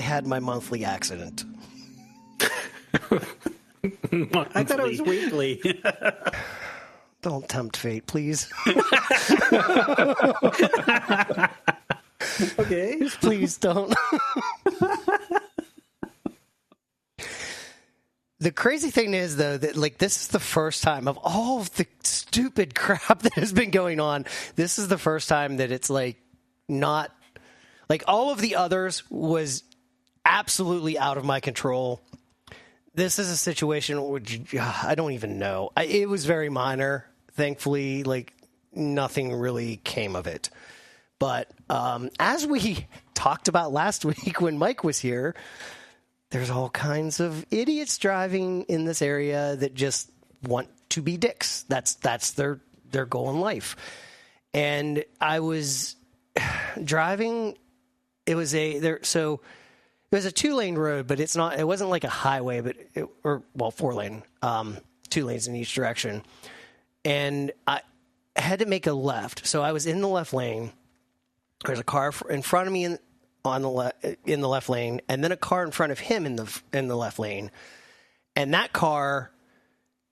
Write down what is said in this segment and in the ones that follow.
had my monthly accident. I thought it was weekly. Don't tempt fate, please. Okay. Please don't. The crazy thing is, though, that like this is the first time of all of the stupid crap that has been going on. This is the first time that it's like not like all of the others was absolutely out of my control. This is a situation where I don't even know. It was very minor. Thankfully, like nothing really came of it. But as we talked about last week when Mike was here, there's all kinds of idiots driving in this area that just want to be dicks. That's their goal in life. And I was driving. It was a 2-lane road, but it wasn't like a highway, but 4-lane, 2 lanes in each direction. And I had to make a left. So I was in the left lane. There's a car in front of me in the left lane, and then a car in front of him in the left lane. And that car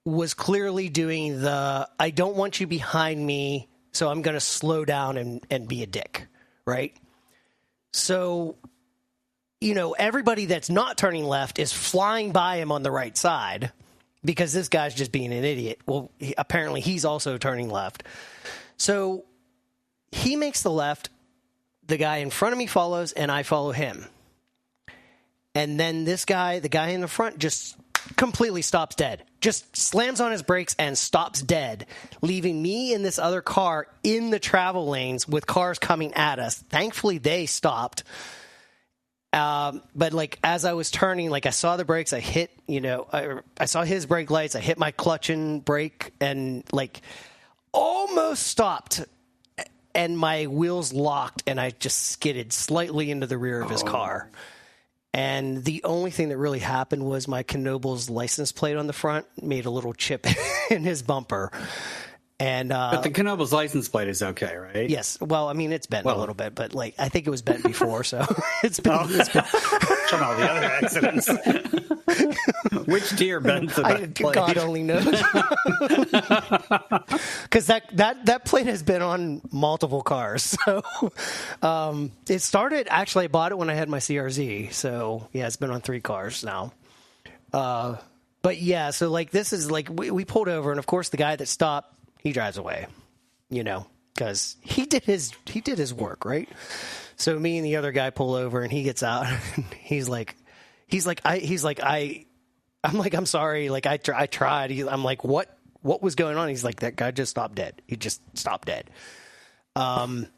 was clearly doing I don't want you behind me, so I'm going to slow down and be a dick, right? So, everybody that's not turning left is flying by him on the right side because this guy's just being an idiot. Well, apparently he's also turning left. So he makes the left. The guy in front of me follows, and I follow him. And then the guy in the front, just completely stops dead. Just slams on his brakes and stops dead, leaving me and this other car in the travel lanes with cars coming at us. Thankfully, they stopped. But like as I was turning, like I saw the brakes, I hit, I saw his brake lights, I hit my clutch and brake, and like almost stopped. And my wheels locked, and I just skidded slightly into the rear of his car. And the only thing that really happened was my Knobel's license plate on the front made a little chip in his bumper. And but the Knobel's license plate is okay, right? Yes. Well, I mean, it's bent a little bit, but like I think it was bent before, so it's been. From all the other accidents. Which deer bent the plate? God only knows. Because that plate has been on multiple cars. So it started. Actually, I bought it when I had my CRZ. So yeah, it's been on 3 cars now. But yeah, so like this is like we pulled over, and of course the guy that stopped, he drives away, because he did his work, right? So me and the other guy pull over, and he gets out. And I'm like, I'm sorry. Like I tried. I'm like, what was going on? He's like, that guy just stopped dead. He just stopped dead. And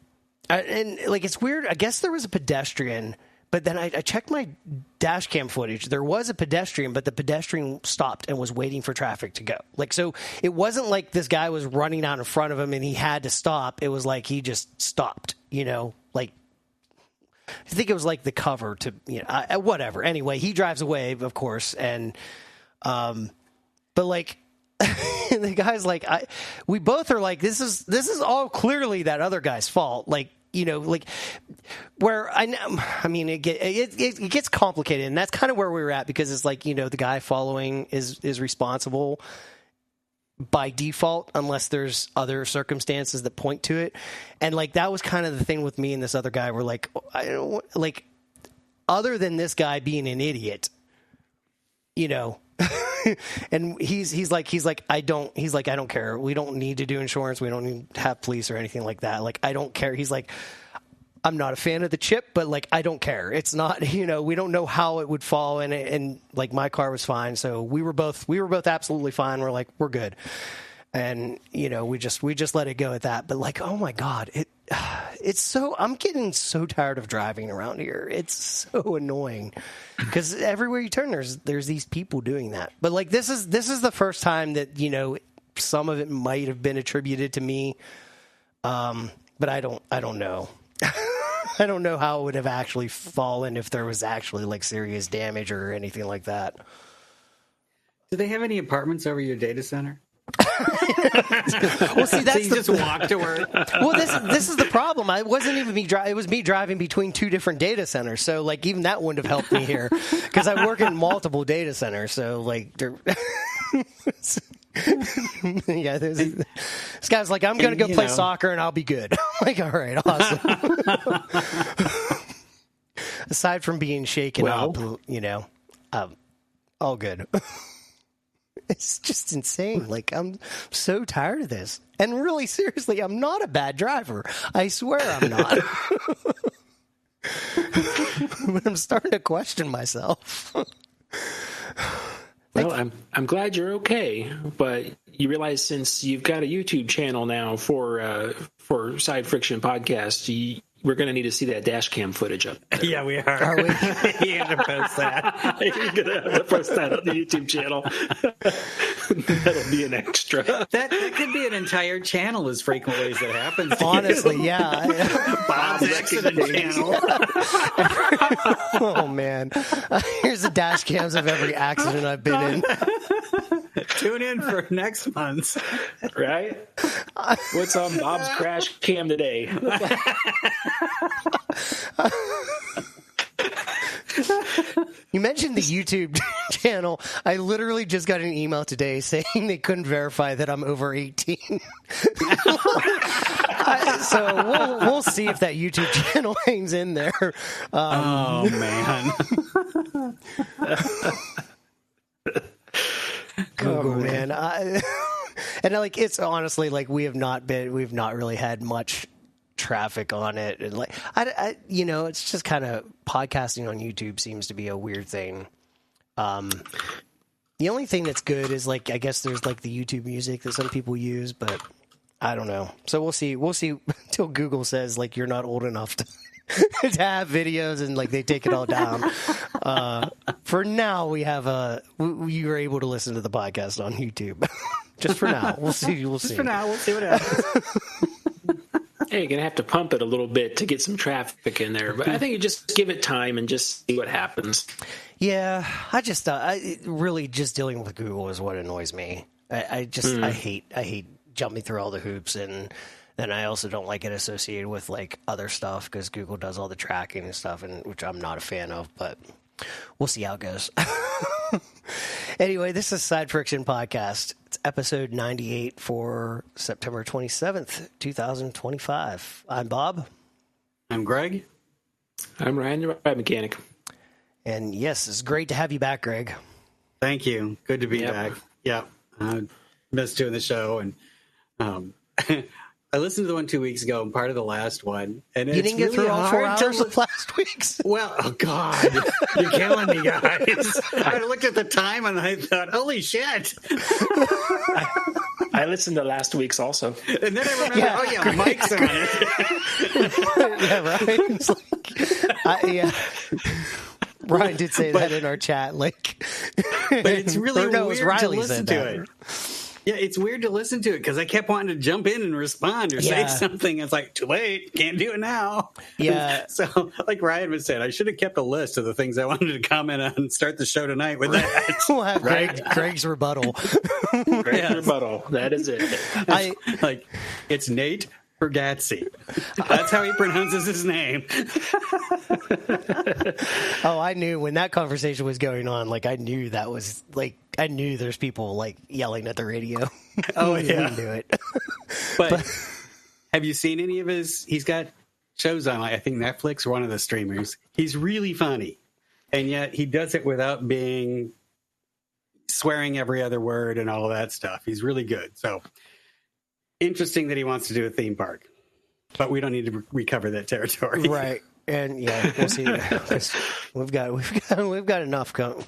like, it's weird. I guess there was a pedestrian, but then I checked my dash cam footage. There was a pedestrian, but the pedestrian stopped and was waiting for traffic to go. Like, so it wasn't like this guy was running out in front of him and he had to stop. It was like he just stopped, like, I think it was like the cover to, whatever. Anyway, he drives away, of course. And, but like, the guy's like, we both are like, this is all clearly that other guy's fault. Like, like where I mean, it gets complicated, and that's kind of where we were at, because it's like, the guy following is responsible by default unless there's other circumstances that point to it. And like that was kind of the thing with me and this other guy. We're like, I don't like, other than this guy being an idiot, and he's like I don't care. We don't need to do insurance. We don't need to have police or anything like that. Like, I don't care. He's like, I'm not a fan of the chip, but like, I don't care. It's not, we don't know how it would fall, and like my car was fine. So we were both absolutely fine. We're like, we're good. And, we just let it go at that. But like, oh my God, I'm getting so tired of driving around here. It's so annoying because everywhere you turn, there's these people doing that. But like, this is the first time that, some of it might have been attributed to me. But I don't know. I don't know how it would have actually fallen if there was actually like serious damage or anything like that. Do they have any apartments over your data center? Well, see, that's so you just walk to work. Well, this is the problem. It wasn't even me. It was me driving between two different data centers. So, like, even that wouldn't have helped me here because I work in multiple data centers. So, like, yeah, this guy's like, I'm going to go play soccer and I'll be good. I'm like, all right, awesome. Aside from being shaken up, all good. It's just insane. Like, I'm so tired of this. And really, seriously, I'm not a bad driver. I swear I'm not. But I'm starting to question myself. Well, I'm glad you're okay, but you realize since you've got a YouTube channel now for Side Friction Podcast, we're going to need to see that dash cam footage up there. Yeah, we are. Are we? You have to post that. You're going to have to post that on the YouTube channel. That'll be an extra. That could be an entire channel as frequently as it happens. Honestly, yeah. Bob's accident channel. Oh, man. Here's the dash cams of every accident I've been in. Tune in for next month's. Right? What's on Bob's crash cam today? You mentioned the YouTube channel. I literally just got an email today saying they couldn't verify that I'm over 18. So we'll see if that YouTube channel hangs in there. Oh, man. Google, man. And like, it's honestly like we've not really had much traffic on it, and like it's just kind of podcasting on YouTube seems to be a weird thing. The only thing that's good is like, I guess there's like the YouTube music that some people use, but I don't know. So we'll see until Google says like you're not old enough to to have videos and like they take it all down. For now, we have you are able to listen to the podcast on YouTube. Just for now, we'll see. Just for now, we'll see what happens. Hey, you're going to have to pump it a little bit to get some traffic in there. But I think you just give it time and just see what happens. Yeah, I really just dealing with Google is what annoys me. I hate jumping through all the hoops, and then I also don't like it associated with like other stuff because Google does all the tracking and stuff, and which I'm not a fan of, but we'll see how it goes. Anyway, this is Side Friction Podcast. It's episode 98 for September 27th, 2025. I'm Bob. I'm Greg. I'm Ryan, the ride mechanic. And yes, it's great to have you back, Greg. Thank you. Good to be back. Yeah. Missed doing the show. And I listened to the one 2 weeks ago and part of the last one. And you didn't get through all 4 hours of last week's? Well, oh God, you're killing me, guys. I looked at the time and I thought, holy shit. I listened to last week's also. And then I remember, Mike's on it. Yeah, right. It's like, Ryan did say that in our chat. Like, but it's really weird to listen to it. Yeah, it's weird to listen to it because I kept wanting to jump in and respond or say something. It's like, too late, can't do it now. Yeah. So, like Ryan was saying, I should have kept a list of the things I wanted to comment on and start the show tonight with that. We'll have Greg's rebuttal. Greg's rebuttal. That is it. It's Nate Bergazzi. That's how he pronounces his name. Oh, I knew when that conversation was going on. Like, I knew that was like, I knew there's people like yelling at the radio. Oh, yeah. Do it. But have you seen any of his? He's got shows on, like, I think Netflix or one of the streamers. He's really funny, and yet he does it without being swearing every other word and all of that stuff. He's really good. So interesting that he wants to do a theme park, but we don't need to recover that territory, right? And yeah, we'll see. We've got enough going.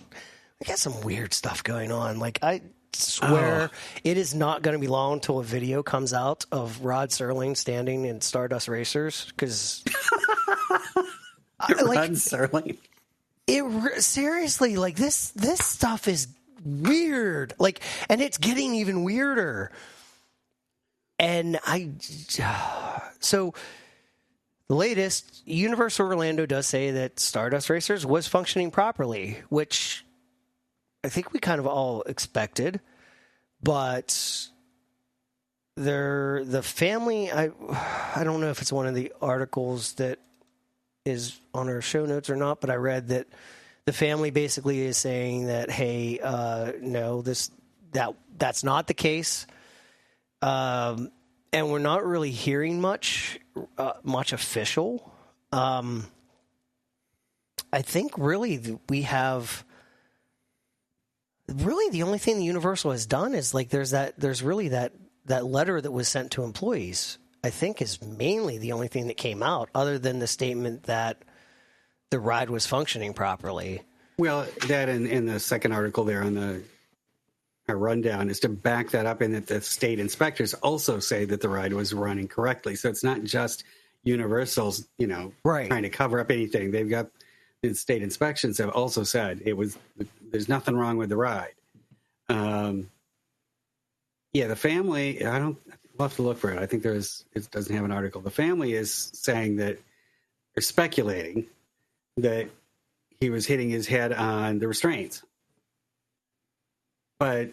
We got some weird stuff going on. Like, I swear it is not going to be long until a video comes out of Rod Serling standing in Stardust Racers because Rod Serling. Seriously, like this stuff is weird. Like, and it's getting even weirder. And so the latest, Universal Orlando does say that Stardust Racers was functioning properly, which I think we kind of all expected. But the family, I don't know if it's one of the articles that is on our show notes or not, but I read that the family basically is saying that, hey, no, that's not the case. And we're not really hearing much official. I think really we have really the only thing the Universal has done is like there's really that letter that was sent to employees. I think is mainly the only thing that came out, other than the statement that the ride was functioning properly. Well, that in the second article there on the rundown is to back that up, and that the state inspectors also say that the ride was running correctly. So it's not just Universal's, right, trying to cover up anything. They've got the state inspections have also said there's nothing wrong with the ride. The family, I'll have to look for it. I think it doesn't have an article. The family is saying that, or speculating that he was hitting his head on the restraints. But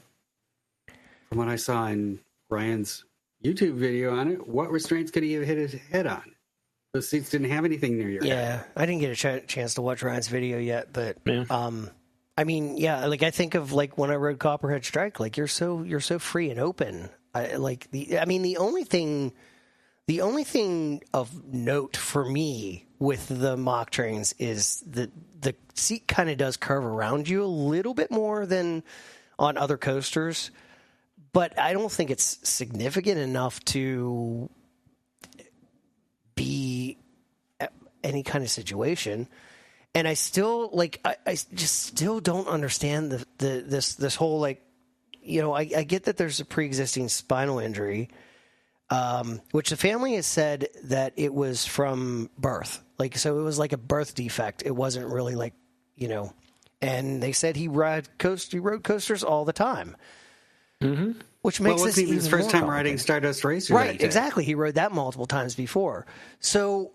from what I saw in Ryan's YouTube video on it, what restraints could he have hit his head on? Those seats didn't have anything near your head. Yeah, I didn't get a chance to watch Ryan's video yet, but yeah. I mean, yeah, like I think of like when I rode Copperhead Strike, like you're so free and open. The only thing of note for me with the mock trains is that the seat kind of does curve around you a little bit more than on other coasters, but I don't think it's significant enough to be any kind of situation. And I still I just still don't understand this whole I get that there's a pre-existing spinal injury, which the family has said that it was from birth. So it was like a birth defect. It wasn't really and they said he rode coasters all the time. Mm-hmm. Which makes this even his first time riding Stardust Racer. Right, exactly. He rode that multiple times before. So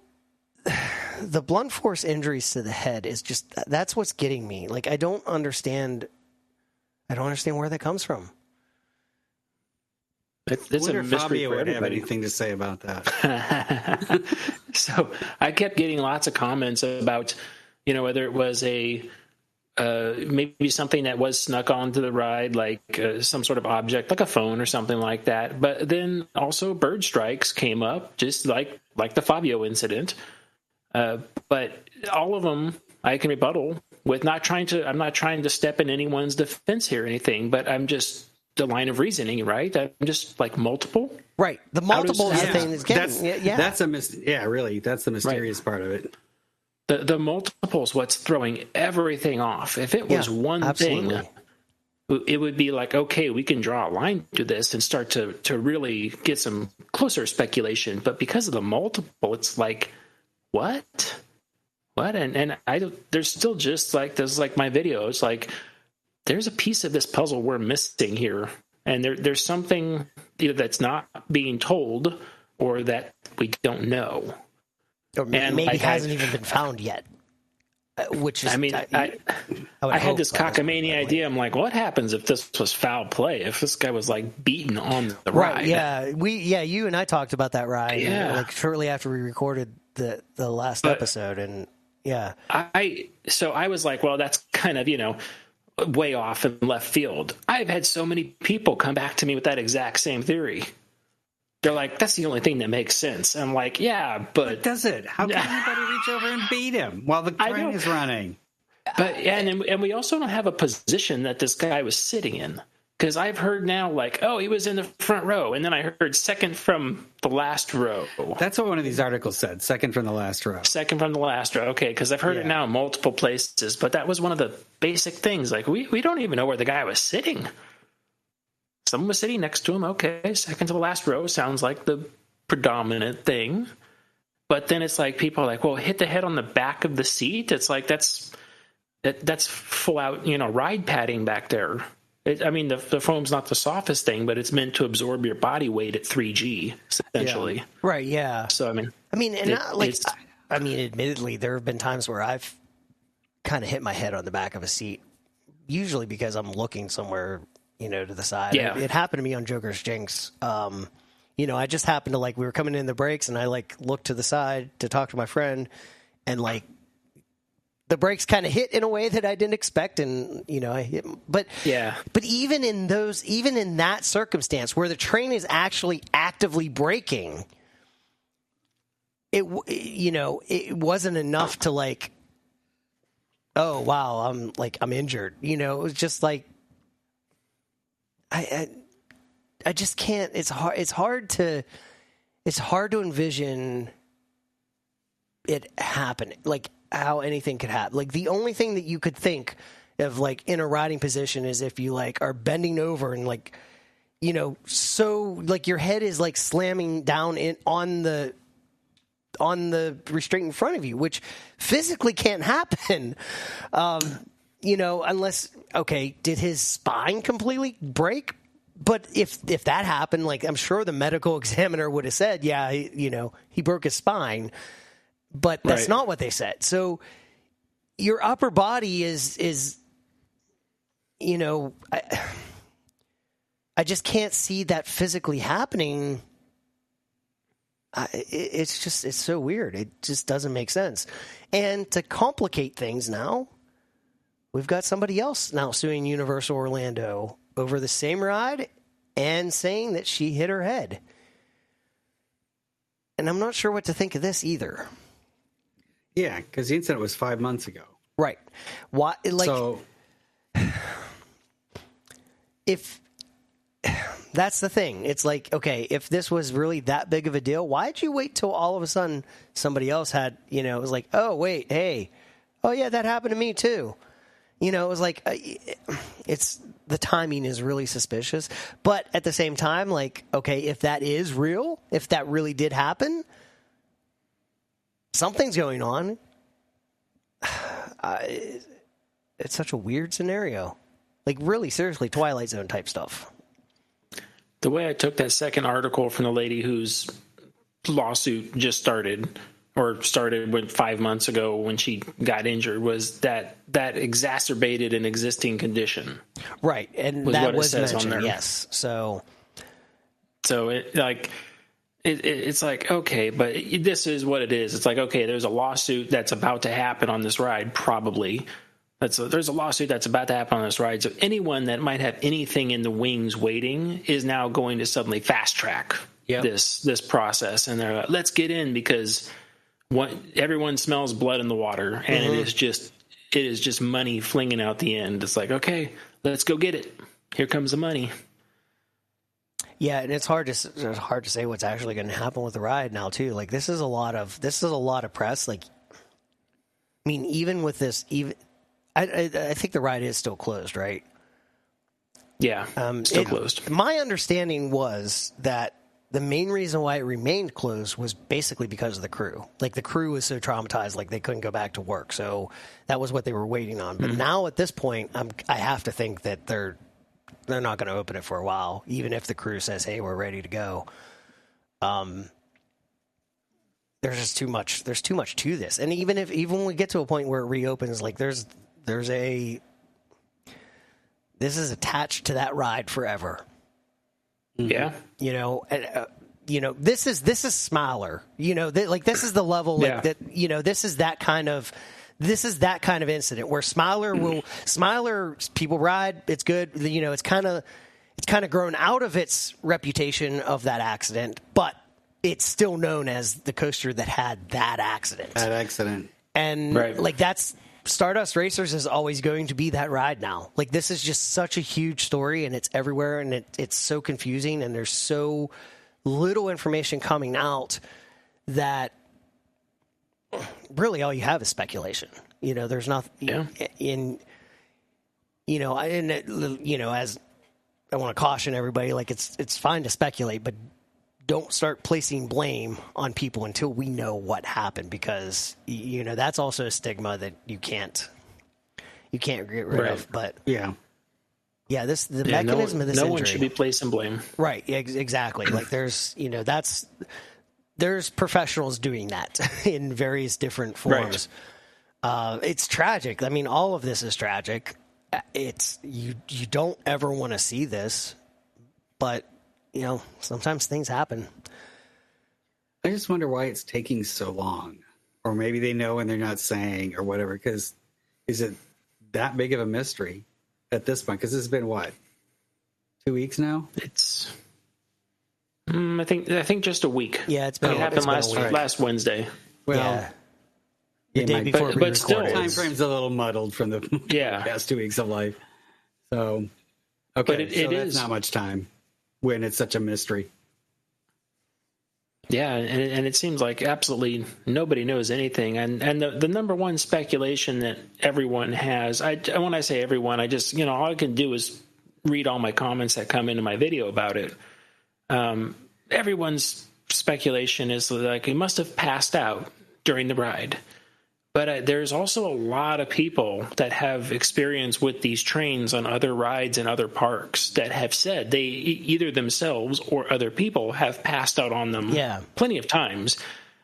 the blunt force injuries to the head is that's what's getting me. I don't understand where that comes from. It's a mystery Fabio for would have everybody. anything to say about that. So I kept getting lots of comments about, whether it was maybe something that was snuck onto the ride, some sort of object, like a phone or something like that. But then also bird strikes came up, just like the Fabio incident. But all of them I can rebuttal with I'm not trying to step in anyone's defense here or anything, but I'm just the line of reasoning, right? I'm just multiple. Right. The multiple is the thing that's getting. That's really, that's the mysterious part of it. The multiple's what's throwing everything off. If it was one thing, it would be okay, we can draw a line to this and start to really get some closer speculation. But because of the multiple, it's what? And there's still just there's my video. It's there's a piece of this puzzle we're missing here. And there's something either that's not being told or that we don't know. Or maybe hasn't even been found yet. Which is, I had this cockamamie idea. I'm what happens if this was foul play? If this guy was beaten on the ride? Yeah, you and I talked about that ride. Yeah, shortly after we recorded the last episode, and yeah. I was well, that's kind of way off in left field. I've had so many people come back to me with that exact same theory. They're that's the only thing that makes sense. I'm yeah, but does it? How can anybody reach over and beat him while the train is running? But and we also don't have a position that this guy was sitting in, because I've heard now he was in the front row, and then I heard second from the last row. That's what one of these articles said. Second from the last row. Second from the last row. Okay, because I've heard it now in multiple places. But that was one of the basic things. We don't even know where the guy was sitting. Someone was sitting next to him. Okay, second to the last row sounds like the predominant thing. But then it's people are well, hit the head on the back of the seat. It's that's full out, ride padding back there. The foam's not the softest thing, but it's meant to absorb your body weight at 3G, essentially. Yeah. Right, yeah. So, admittedly, there have been times where I've kind of hit my head on the back of a seat, usually because I'm looking somewhere, to the side. Yeah. It happened to me on Joker's Jinx. I just happened to we were coming in the brakes and I looked to the side to talk to my friend and the brakes kind of hit in a way that I didn't expect. And, I hit, but even in that circumstance where the train is actually actively braking, it wasn't enough to oh, wow, I'm injured. It was just I just can't. It's hard to envision it happening. How anything could happen. The only thing that you could think of in a riding position is if you are bending over and so your head is slamming down on the restraint in front of you, which physically can't happen. Unless did his spine completely break? But if that happened, I'm sure the medical examiner would have said, yeah, he broke his spine. But that's not what they said. So your upper body is I just can't see that physically happening. It's so weird. It just doesn't make sense. And to complicate things now, we've got somebody else now suing Universal Orlando over the same ride and saying that she hit her head. And I'm not sure what to think of this either. Yeah, because the incident was 5 months ago. Right. Why? If that's the thing, it's if this was really that big of a deal, why'd you wait till all of a sudden somebody else had, it was oh, wait, hey, oh, yeah, that happened to me too. It was it's the timing is really suspicious. But at the same time, if that is real, if that really did happen, something's going on. It's such a weird scenario. Really, seriously, Twilight Zone type stuff. The way I took that second article from the lady whose lawsuit just started 5 months ago when she got injured was that exacerbated an existing condition. Right, and that was mentioned, yes. So it's okay, but this is what it is. It's okay, there's a lawsuit that's about to happen on this ride, probably. There's a lawsuit that's about to happen on this ride. So anyone that might have anything in the wings waiting is now going to suddenly fast track this process. And they're like, let's get in because everyone smells blood in the water. And it is just money flinging out the end. It's okay, let's go get it. Here comes the money. Yeah, and it's hard to say what's actually going to happen with the ride now too. This is a lot of press. Even with this, I think the ride is still closed, right? Yeah, still closed. My understanding was that the main reason why it remained closed was basically because of the crew. The crew was so traumatized, they couldn't go back to work. So that was what they were waiting on. But now at this point, I have to think that they're not going to open it for a while, even if the crew says, "Hey, we're ready to go." There's just too much. There's too much to this, and even when we get to a point where it reopens, this is attached to that ride forever. Yeah, this is Smiler. This is the level that. This is that kind of. This is that kind of incident where Smiler people ride. It's good. It's kind of grown out of its reputation of that accident, but it's still known as the coaster that had that accident. And that's Stardust Racers is always going to be that ride now. This is just such a huge story, and it's everywhere, and it's so confusing, and there's so little information coming out that really all you have is speculation. There's nothing as I want to caution everybody, it's fine to speculate, but don't start placing blame on people until we know what happened, because that's also a stigma that you can't get rid of. But the mechanism of this injury, no one should be placing blame. Right, exactly. There's professionals doing that in various different forms. Right. It's tragic. All of this is tragic. It's you don't ever want to see this, but sometimes things happen. I just wonder why it's taking so long. Or maybe they know and they're not saying or whatever. Because is it that big of a mystery at this point? Because this has been, what, 2 weeks now? It's... I think just a week. Yeah, it happened last Wednesday. Well, the day before we but still, time frame's a little muddled from the past 2 weeks of life. So, okay, but it that's is not much time when it's such a mystery. Yeah, and it seems like absolutely nobody knows anything. And the number one speculation that everyone has, when I say everyone, I just, all I can do is read all my comments that come into my video about it. Everyone's speculation is like he must have passed out during the ride. But there's also a lot of people that have experience with these trains on other rides and other parks that have said they either themselves or other people have passed out on them plenty of times.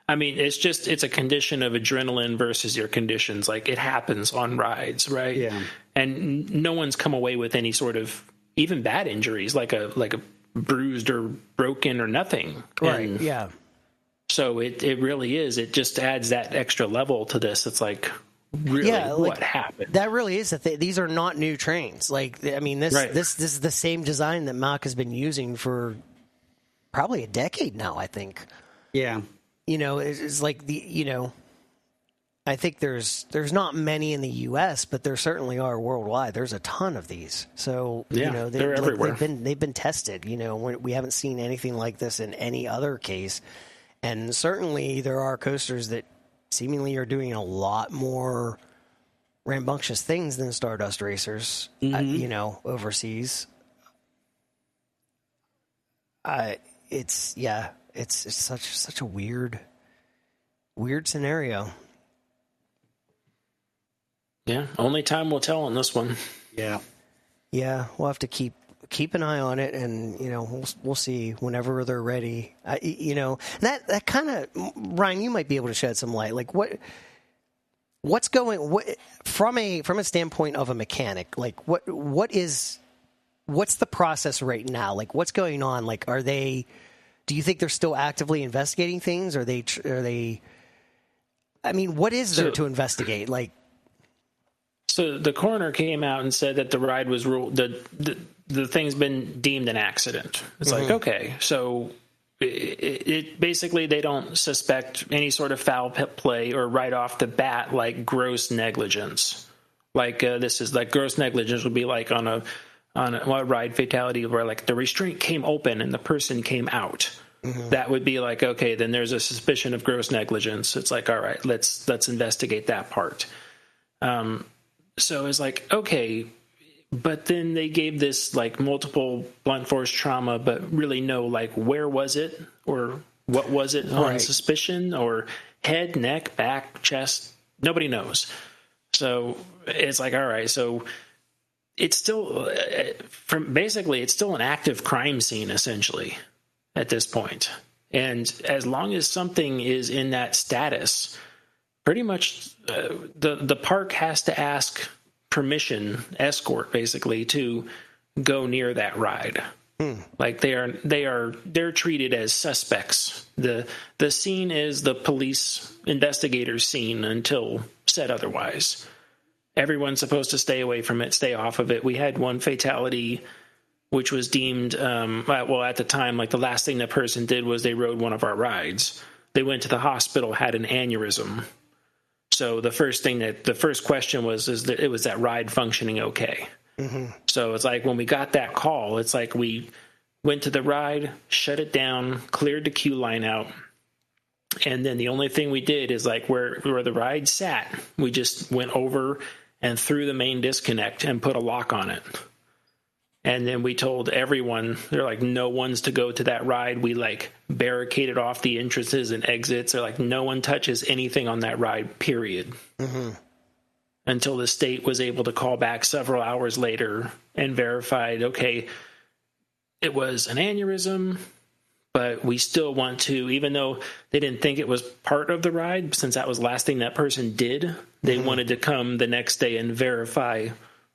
I mean, it's a condition of adrenaline versus your conditions. Like, it happens on rides, right? Yeah. And no one's come away with any sort of even bad injuries, like a bruised or broken or nothing. Right. And yeah. So it really is. It just adds that extra level to this. It's like, really, what happened? That really is these are not new trains. Like, I mean, this is the same design that Mach has been using for probably a decade now, I think. Yeah. It's like I think there's not many in the U.S., but there certainly are worldwide. There's a ton of these. So, they're everywhere. They've been tested. We haven't seen anything like this in any other case. And certainly there are coasters that seemingly are doing a lot more rambunctious things than Stardust Racers, overseas. It's such a weird scenario. Yeah, only time will tell on this one. Yeah. Yeah, we'll have to keep an eye on it, and we'll see whenever they're ready. That kind of, Ryan, you might be able to shed some light. Like, what's from a standpoint of a mechanic? Like, what's the process right now? Like, what's going on? Like, do you think they're still actively investigating things? Are they? I mean, what is there to investigate? Like, so the coroner came out and said that the ride was ruled the thing's been deemed an accident. It's like, okay, so it basically they don't suspect any sort of foul play or right off the bat like gross negligence. Like this is like gross negligence would be like on a ride fatality where like the restraint came open and the person came out. That would be like, okay, then there's a suspicion of gross negligence. It's like, all right, let's investigate that part. So it's like, okay, but then they gave this like multiple blunt force trauma, but really no, like, where was it or what was it on suspicion or head, neck, back, chest? Nobody knows. So it's like, all right, so it's still it's still an active crime scene essentially at this point. And as long as something is in that status, pretty much the park has to ask permission, escort basically, to go near that ride. Like they're treated as suspects. The scene is the police investigators' scene until said otherwise. Everyone's supposed to stay away from it, stay off of it. We had one fatality which was deemed at the time, like the last thing that person did was they rode one of our rides. They went to the hospital, had an aneurysm. So the first question was, was that ride functioning okay? So it's like when we got that call, it's like we went to the ride, shut it down, cleared the queue line out. And then the only thing we did is like where the ride sat, we just went over and threw the main disconnect and put a lock on it. And then we told everyone, they're like, no one's to go to that ride. We like barricaded off the entrances and exits. They're like, no one touches anything on that ride, period. Until the state was able to call back several hours later and verified, okay, it was an aneurysm, but we still want to, even though they didn't think it was part of the ride, since that was the last thing that person did, they wanted to come the next day and verify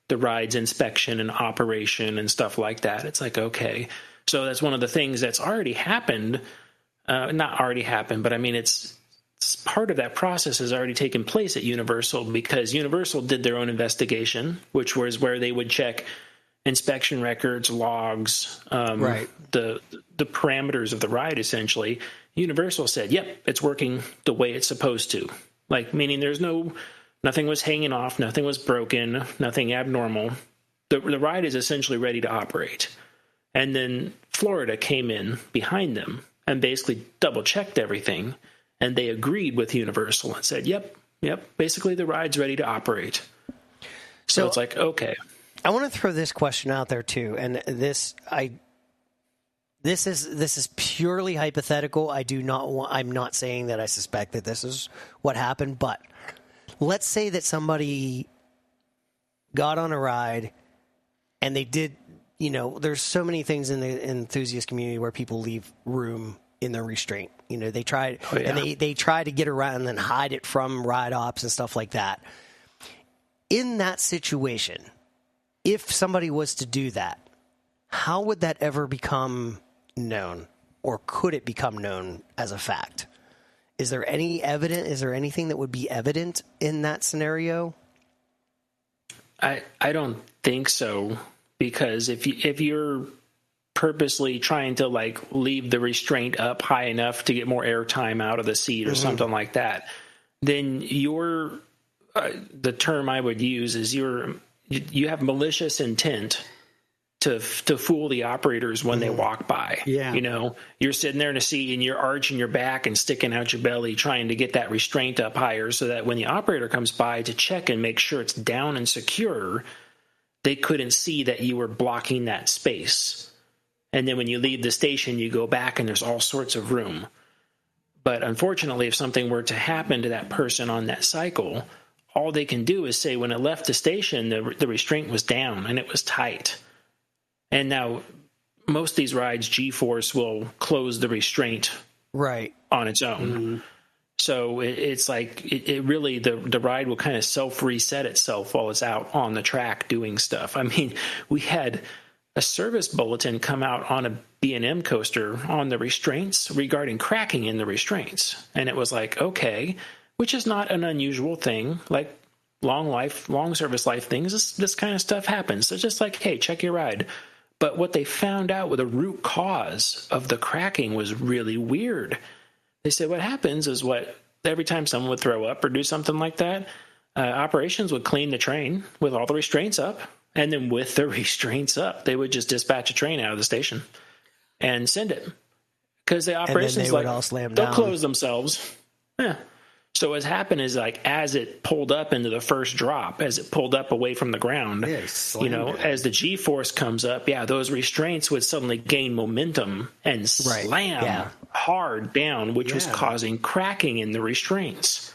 the ride's inspection and operation and stuff like that. It's like, okay, So that's one of the things that's already happened. Not already happened, but I mean, it's part of that process has already taken place at Universal, because Universal did their own investigation, which was where they would check inspection records, logs, the parameters of the ride, essentially. Universal said, yep, it's working the way it's supposed to. Like, meaning nothing was hanging off, nothing was broken, nothing abnormal. The ride is essentially ready to operate. And then Florida came in behind them and basically double-checked everything, and they agreed with Universal and said, yep, basically the ride's ready to operate. So it's like, okay. I want to throw this question out there too, and this is purely hypothetical. I'm not saying that I suspect that this is what happened, but let's say that somebody got on a ride and they did, there's so many things in the enthusiast community where people leave room in the restraint. They try and they try to get around and then hide it from ride ops and stuff like that. In that situation, if somebody was to do that, how would that ever become known, or could it become known as a fact? Is there anything that would be evident in that scenario? I don't think so, because if you're purposely trying to leave the restraint up high enough to get more airtime out of the seat or something like that, then the term I would use is you have malicious intent to fool the operators when they walk by. Yeah. You're sitting there in a seat and you're arching your back and sticking out your belly trying to get that restraint up higher so that when the operator comes by to check and make sure it's down and secure, they couldn't see that you were blocking that space. And then when you leave the station, you go back and there's all sorts of room. But unfortunately, if something were to happen to that person on that cycle, all they can do is say when it left the station, the restraint was down and it was tight. And now most of these rides, G-Force will close the restraint on its own. Mm-hmm. So it's like it really, the ride will kind of self-reset itself while it's out on the track doing stuff. I mean, we had a service bulletin come out on a B&M coaster on the restraints regarding cracking in the restraints. And it was like, okay, which is not an unusual thing. Like long service life things, this kind of stuff happens. So just like, hey, check your ride. But what they found out with the root cause of the cracking was really weird. They said what happens is every time someone would throw up or do something like that, operations would clean the train with all the restraints up. And then with the restraints up, they would just dispatch a train out of the station and send it. Because the operations, they'll close themselves. Yeah. So what's happened is as it pulled up into the first drop, as it pulled up away from the ground, as the G-force comes up, those restraints would suddenly gain momentum and slam hard down, which was causing cracking in the restraints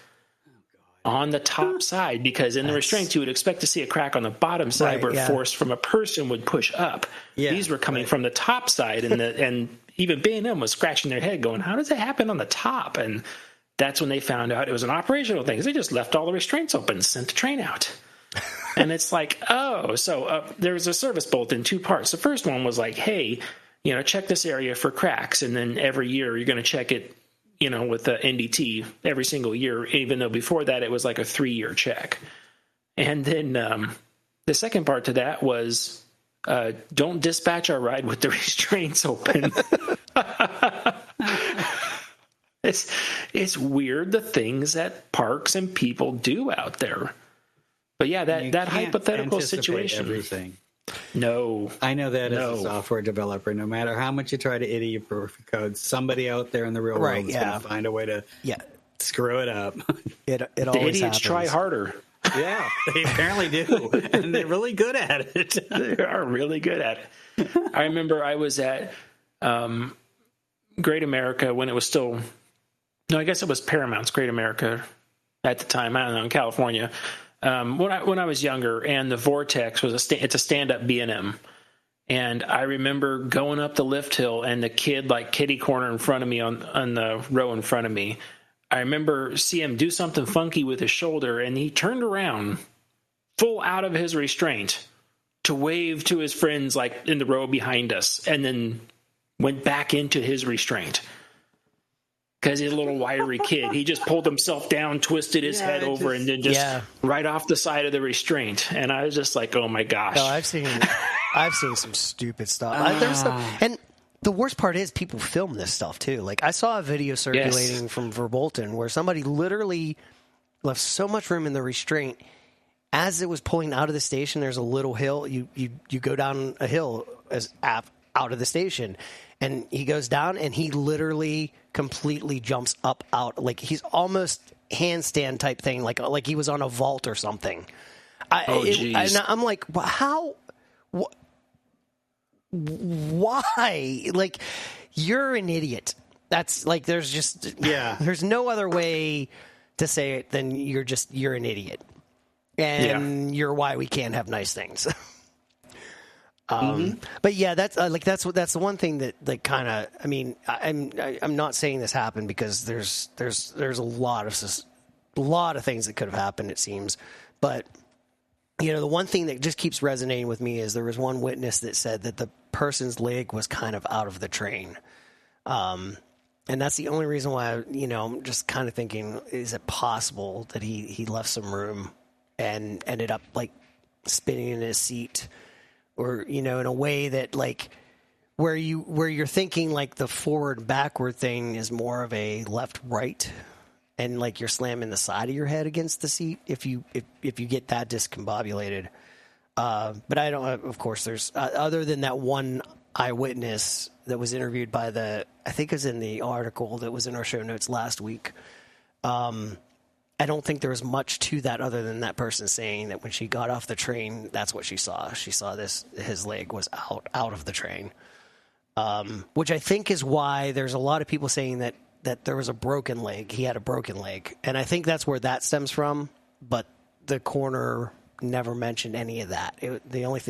on the top side. Because in the restraints, you would expect to see a crack on the bottom side where force from a person would push up. Yeah, these were coming from the top side, and even B&M was scratching their head going, how does it happen on the top? And that's when they found out it was an operational thing. They just left all the restraints open and sent the train out. And it's like, there was a service bulletin, 2 parts. The first one was like, hey, check this area for cracks. And then every year you're going to check it, with the NDT every single year, even though before that it was like a 3-year check. And then the second part to that was, don't dispatch our ride with the restraints open. It's weird the things that parks and people do out there. But that hypothetical situation. Everything. No. I know that as a software developer, no matter how much you try to idiot proof code, somebody out there in the real world is going to find a way to screw it up. It the always idiots happens. Try harder. Yeah, they apparently do. And they're really good at it. They are really good at it. I remember I was at Great America when it was still... No, I guess it was Paramount's Great America at the time. I don't know, in California. When I was younger, and the Vortex was it's a stand-up B&M. And I remember going up the lift hill, and the kid kitty corner in front of me on the row in front of me. I remember seeing him do something funky with his shoulder, and he turned around, full out of his restraint, to wave to his friends in the row behind us, and then went back into his restraint. Because he's a little wiry kid. He just pulled himself down, twisted his head over, and then just right off the side of the restraint. And I was just like, oh my gosh. No, I've seen some stupid stuff. And the worst part is people film this stuff too. Like I saw a video circulating from Verbolten where somebody literally left so much room in the restraint. As it was pulling out of the station, there's a little hill. You go down a hill out of the station. And he goes down, and he literally completely jumps up out. Like, he's almost handstand type thing, like he was on a vault or something. I'm like, how? Why? Like, you're an idiot. That's, like, there's no other way to say it than you're an idiot. And you're why we can't have nice things. But yeah, that's the one thing that like kind of. I mean, I'm not saying this happened because there's a lot of things that could have happened. It seems, but the one thing that just keeps resonating with me is there was one witness that said that the person's leg was kind of out of the train, and that's the only reason why I'm just kind of thinking: is it possible that he left some room and ended up like spinning in his seat? Or, in a way that like where you're thinking like the forward backward thing is more of a left right, and like you're slamming the side of your head against the seat if you get that discombobulated. But I don't. Of course, there's other than that one eyewitness that was interviewed by I think it was in the article that was in our show notes last week. I don't think there was much to that other than that person saying that when she got off the train, that's what she saw. She saw his leg was out of the train, which I think is why there's a lot of people saying that there was a broken leg. He had a broken leg. And I think that's where that stems from. But the coroner never mentioned any of that. The only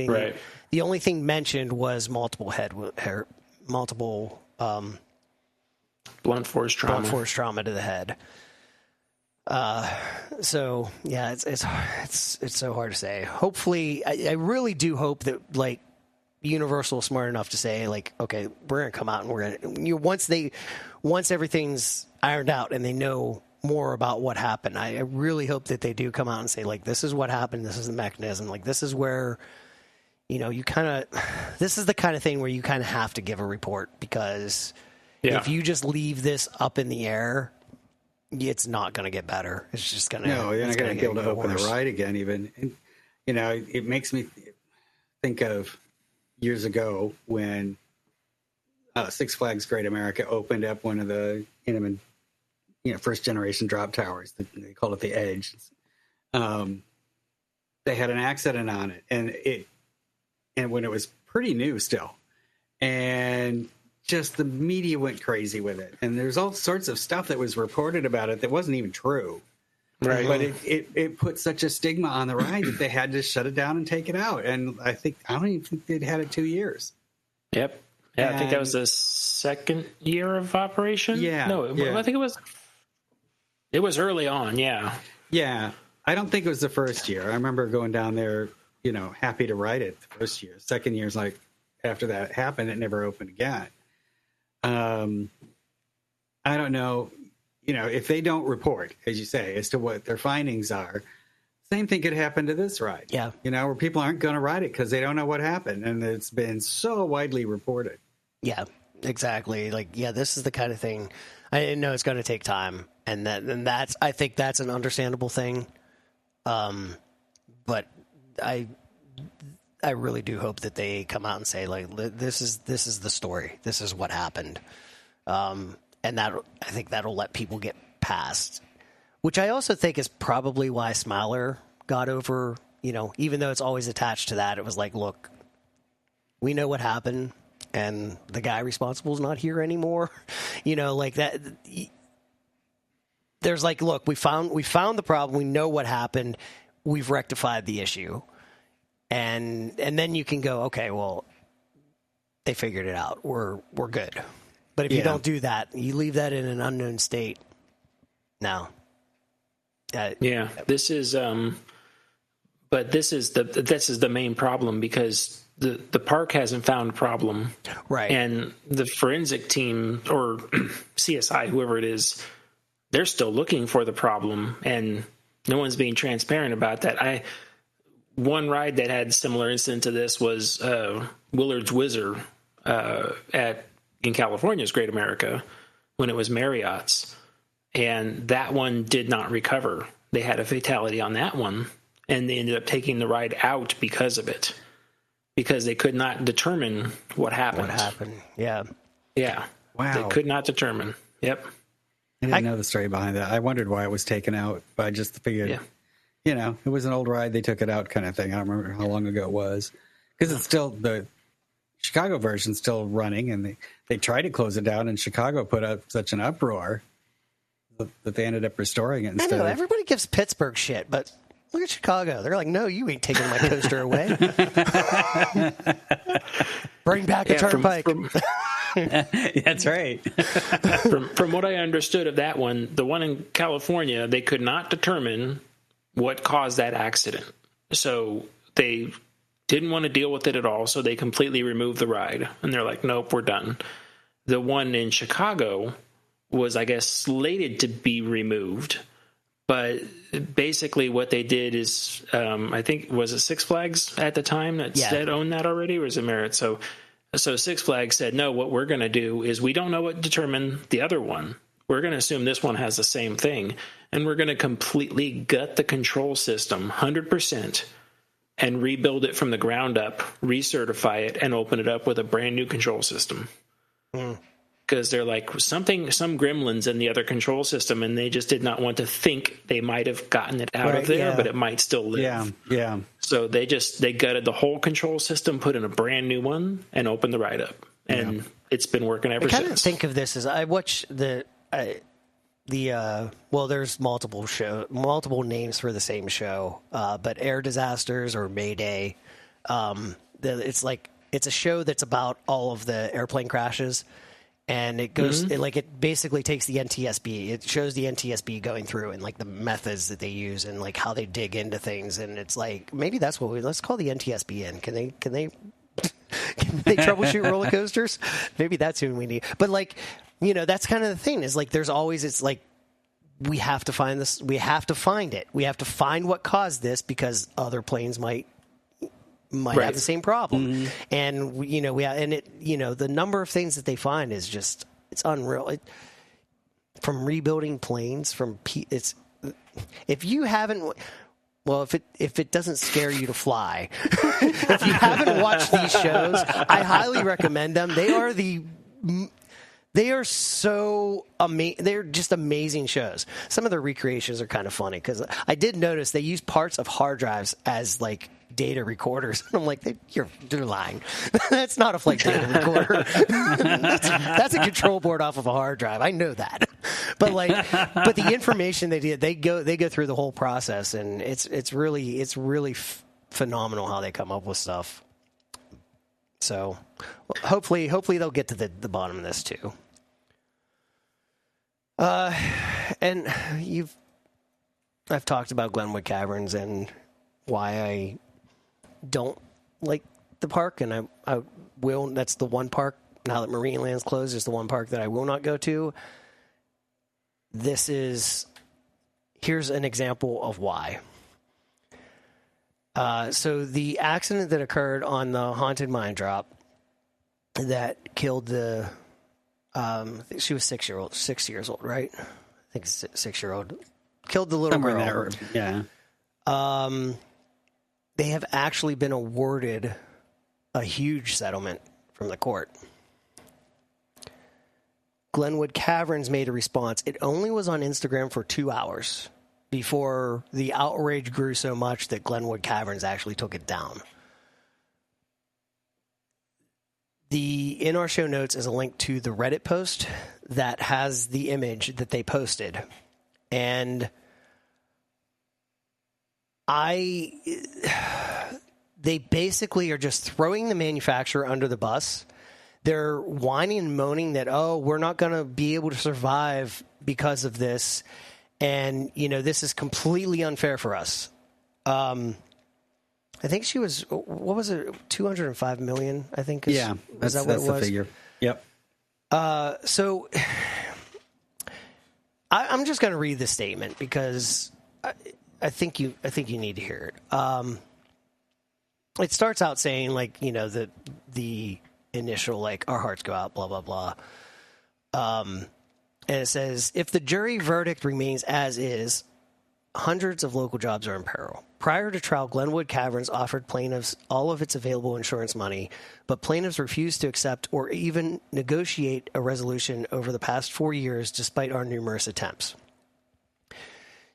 thing mentioned was multiple blunt force trauma to the head. So yeah, it's so hard to say. Hopefully, I really do hope that like Universal is smart enough to say like, okay, we're gonna come out and we're gonna once everything's ironed out and they know more about what happened. I really hope that they do come out and say like, this is what happened. This is the mechanism. Like this is where this is the kind of thing where you kind of have to give a report because if you just leave this up in the air. It's not going to get better. It's just going to. No, you're not going to be able to open the ride again. Even, and, it makes me think of years ago when Six Flags Great America opened up one of the first generation drop towers. They call it the Edge. They had an accident on it, and when it was pretty new still, and just the media went crazy with it, and there's all sorts of stuff that was reported about it that wasn't even true. Right. But it put such a stigma on the ride that they had to shut it down and take it out. And I don't even think they'd had it 2 years. Yep. Yeah, I think that was the second year of operation. Yeah. No, I think it was early on. Yeah. Yeah. I don't think it was the first year. I remember going down there, happy to ride it the first year. Second year's like after that happened, it never opened again. I don't know, if they don't report, as you say, as to what their findings are, same thing could happen to this ride. Yeah. Where people aren't going to ride it because they don't know what happened. And it's been so widely reported. Yeah, exactly. Like, yeah, this is the kind of thing I didn't know it's going to take time. And I think that's an understandable thing. But I really do hope that they come out and say like, this is the story. This is what happened. And I think that'll let people get past, which I also think is probably why Smiler got over, even though it's always attached to that. It was like, look, we know what happened and the guy responsible is not here anymore. Like that. There's like, look, we found the problem. We know what happened. We've rectified the issue. And then you can go, okay, well, they figured it out. We're good. But if you don't do that, you leave that in an unknown state. No. This is the main problem because the park hasn't found a problem, right? And the forensic team or CSI, whoever it is, they're still looking for the problem, and no one's being transparent about that. One ride that had similar incident to this was Willard's Whizzer in California's Great America when it was Marriott's, and that one did not recover. They had a fatality on that one, and they ended up taking the ride out because of it, because they could not determine what happened. Yeah. Wow. They could not determine. Yep. I didn't know the story behind that. I wondered why it was taken out, but I just figured, it was an old ride. They took it out kind of thing. I don't remember how long ago it was, because it's still the Chicago version's still running, and they tried to close it down, and Chicago put up such an uproar that they ended up restoring it instead. I know, everybody gives Pittsburgh shit, but look at Chicago. They're like, no, you ain't taking my coaster away. Bring back a turnpike. That's right. From what I understood of that one, the one in California, they could not determine what caused that accident. So they didn't want to deal with it at all, so they completely removed the ride. And they're like, nope, we're done. The one in Chicago was, I guess, slated to be removed. But basically what they did is, I think, was it Six Flags at the time that owned that already, or was it Merit? So Six Flags said, no, what we're going to do is we don't know what determined the other one. We're going to assume this one has the same thing, and we're going to completely gut the control system 100% and rebuild it from the ground up, recertify it, and open it up with a brand new control system. Because they're like some gremlins in the other control system, and they just did not want to think they might have gotten it out of there, but it might still live. Yeah. So they gutted the whole control system, put in a brand new one, and opened the ride up. And it's been working ever since. I kind of think of this as I watch there's multiple names for the same show, but Air Disasters or Mayday. It's a show that's about all of the airplane crashes. And it goes it basically takes the NTSB. It shows the NTSB going through and like the methods that they use and like how they dig into things. And it's like, maybe that's what let's call the NTSB in. Can they troubleshoot roller coasters? Maybe that's who we need. But that's kind of the thing is like, there's always, it's like, we have to find this. We have to find it. We have to find what caused this, because other planes might have the same problem. And the number of things that they find is just, it's unreal. From rebuilding planes, if you haven't, if it doesn't scare you to fly, if you haven't watched these shows, I highly recommend them. They are so amazing. They're just amazing shows. Some of the recreations are kind of funny, because I did notice they use parts of hard drives as like data recorders. And I'm like, you're lying. That's not a flight data recorder. that's a control board off of a hard drive. I know that. But the information they go through the whole process, and it's really phenomenal how they come up with stuff. So hopefully they'll get to the bottom of this too. And I've talked about Glenwood Caverns and why I don't like the park, and I will. That's the one park, now that Marineland's closed, is the one park that I will not go to. Here's an example of why. So the accident that occurred on the Haunted Mine Drop that killed she was 6 years old, right? I think 6-year-old. Killed the little girl. Yeah. They have actually been awarded a huge settlement from the court. Glenwood Caverns made a response. It only was on Instagram for 2 hours before the outrage grew so much that Glenwood Caverns actually took it down. In our show notes is a link to the Reddit post that has the image that they posted. And they basically are just throwing the manufacturer under the bus. They're whining and moaning that, we're not going to be able to survive because of this. And, this is completely unfair for us. I think she was, what was it, 205 million, I think. That's the figure. Yep. So I'm just going to read the statement because I think you need to hear it. It starts out saying, like, the initial, like, our hearts go out, blah, blah, blah. And it says, if the jury verdict remains as is, hundreds of local jobs are in peril. Prior to trial, Glenwood Caverns offered plaintiffs all of its available insurance money, but plaintiffs refused to accept or even negotiate a resolution over the past 4 years, despite our numerous attempts.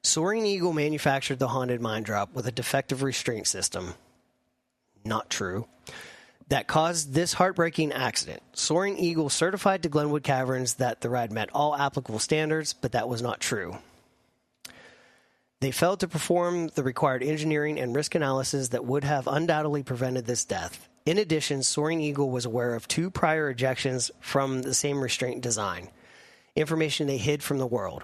Soaring Eagle manufactured the haunted mine drop with a defective restraint system. Not true. That caused this heartbreaking accident. Soaring Eagle certified to Glenwood Caverns that the ride met all applicable standards, but that was not true. They failed to perform the required engineering and risk analysis that would have undoubtedly prevented this death. In addition, Soaring Eagle was aware of 2 prior ejections from the same restraint design, information they hid from the world.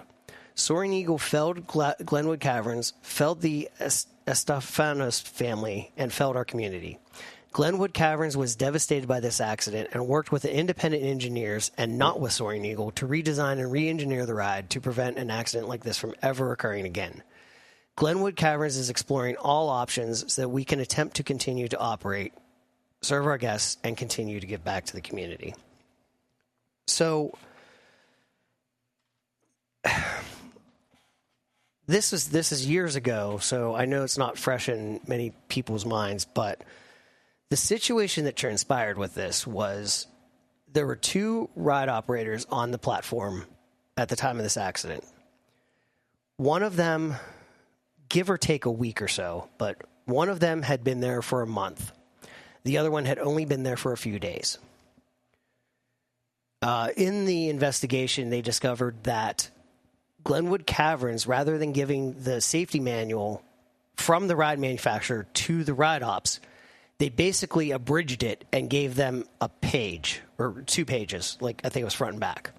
Soaring Eagle failed Glenwood Caverns, failed the Estafanos family, and failed our community. Glenwood Caverns was devastated by this accident and worked with the independent engineers and not with Soaring Eagle to redesign and re-engineer the ride to prevent an accident like this from ever occurring again. Glenwood Caverns is exploring all options so that we can attempt to continue to operate, serve our guests, and continue to give back to the community. So, this is years ago, so I know it's not fresh in many people's minds, but the situation that transpired with this was there were 2 ride operators on the platform at the time of this accident. One of them, give or take a week or so, but one of them had been there for a month. The other one had only been there for a few days. In the investigation, they discovered that Glenwood Caverns, rather than giving the safety manual from the ride manufacturer to the ride ops, they basically abridged it and gave them a page or 2 pages, like I think it was front and back.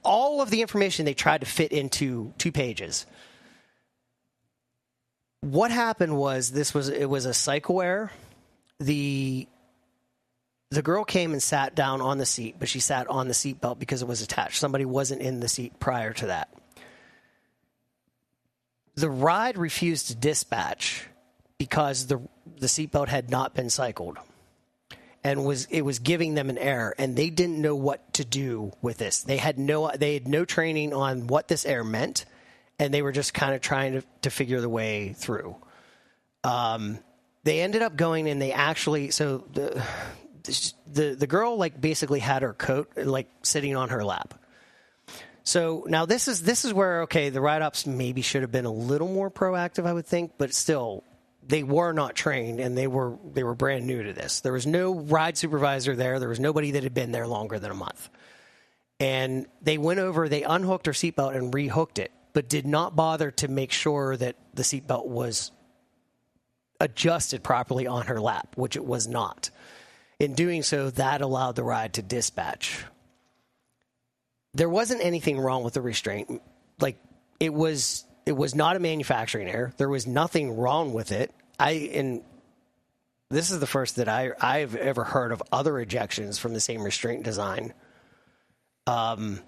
All of the information they tried to fit into 2 pages. What happened was it was a cycle error. The girl came and sat down on the seat, but she sat on the seat belt because it was attached. Somebody wasn't in the seat prior to that. The ride refused to dispatch because the seatbelt had not been cycled, and it was giving them an error, and they didn't know what to do with this. They had no training on what this error meant, and they were just kind of trying to figure the way through. They ended up going, and they actually the girl, like, basically had her coat, like, sitting on her lap. So now this is where, okay, the ride ops maybe should have been a little more proactive, I would think, but still, they were not trained, and they were brand new to this. There was no ride supervisor there. There was nobody that had been there longer than a month. And they went over, they unhooked her seatbelt and rehooked it, but did not bother to make sure that the seatbelt was adjusted properly on her lap, which it was not. In doing so, that allowed the ride to dispatch. There wasn't anything wrong with the restraint. Like, it was not a manufacturing error. There was nothing wrong with it. And this is the first that I've ever heard of other ejections from the same restraint design. But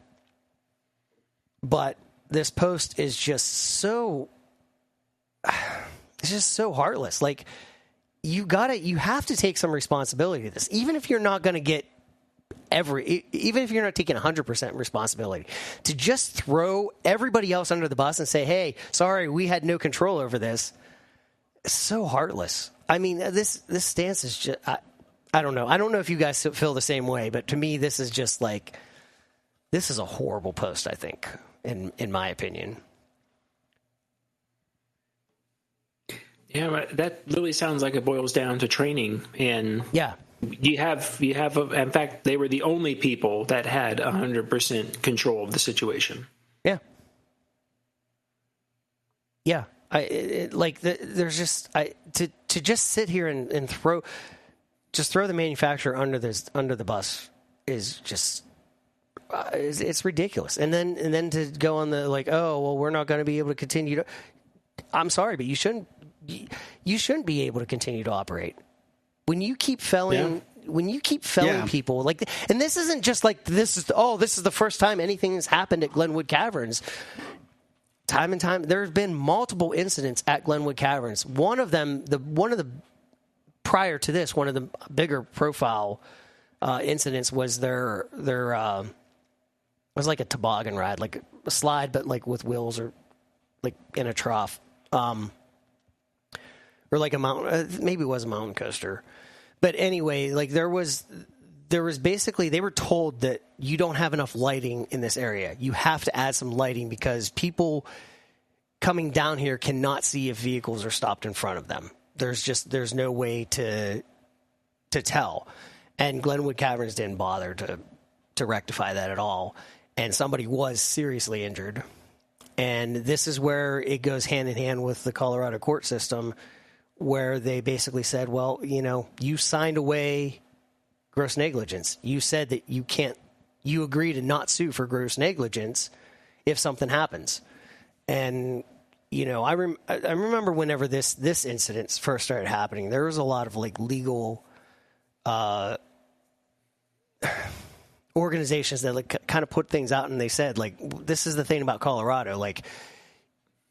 this post is just so, it's just so heartless. Like, you have to take some responsibility to this, even if you're not going to get even if you're not taking 100% responsibility, to just throw everybody else under the bus and say, hey, sorry, we had no control over this. It's so heartless. I mean, this stance is just, I don't know. I don't know if you guys feel the same way, but to me, this is just like, this is a horrible post, I think, in my opinion. Yeah, but that really sounds like it boils down to training. And yeah, you have, in fact, they were the only people that had 100% control of the situation. Yeah. Yeah. There's just, to just sit here and throw the manufacturer under the bus is just, it's ridiculous. And then to go on the, like, oh, well, we're not going to be able to continue to, I'm sorry, but you shouldn't. you shouldn't be able to continue to operate. When you keep felling people, like, and this isn't just like this is the first time anything has happened at Glenwood Caverns. Time and time, there's been multiple incidents at Glenwood Caverns. One of the prior to this, one of the bigger profile incidents was their it was like a toboggan ride, like a slide, but like with wheels or like in a trough, or like a mountain. Maybe it was a mountain coaster, but anyway, like there was basically, they were told that you don't have enough lighting in this area. You have to add some lighting because people coming down here cannot see if vehicles are stopped in front of them. There's no way to tell. And Glenwood Caverns didn't bother to rectify that at all. And somebody was seriously injured. And this is where it goes hand in hand with the Colorado court system, where they basically said, well, you signed away gross negligence. You said that you agree to not sue for gross negligence if something happens. And, I remember whenever this incident first started happening, there was a lot of like legal organizations that like kind of put things out, and they said, like, this is the thing about Colorado. Like,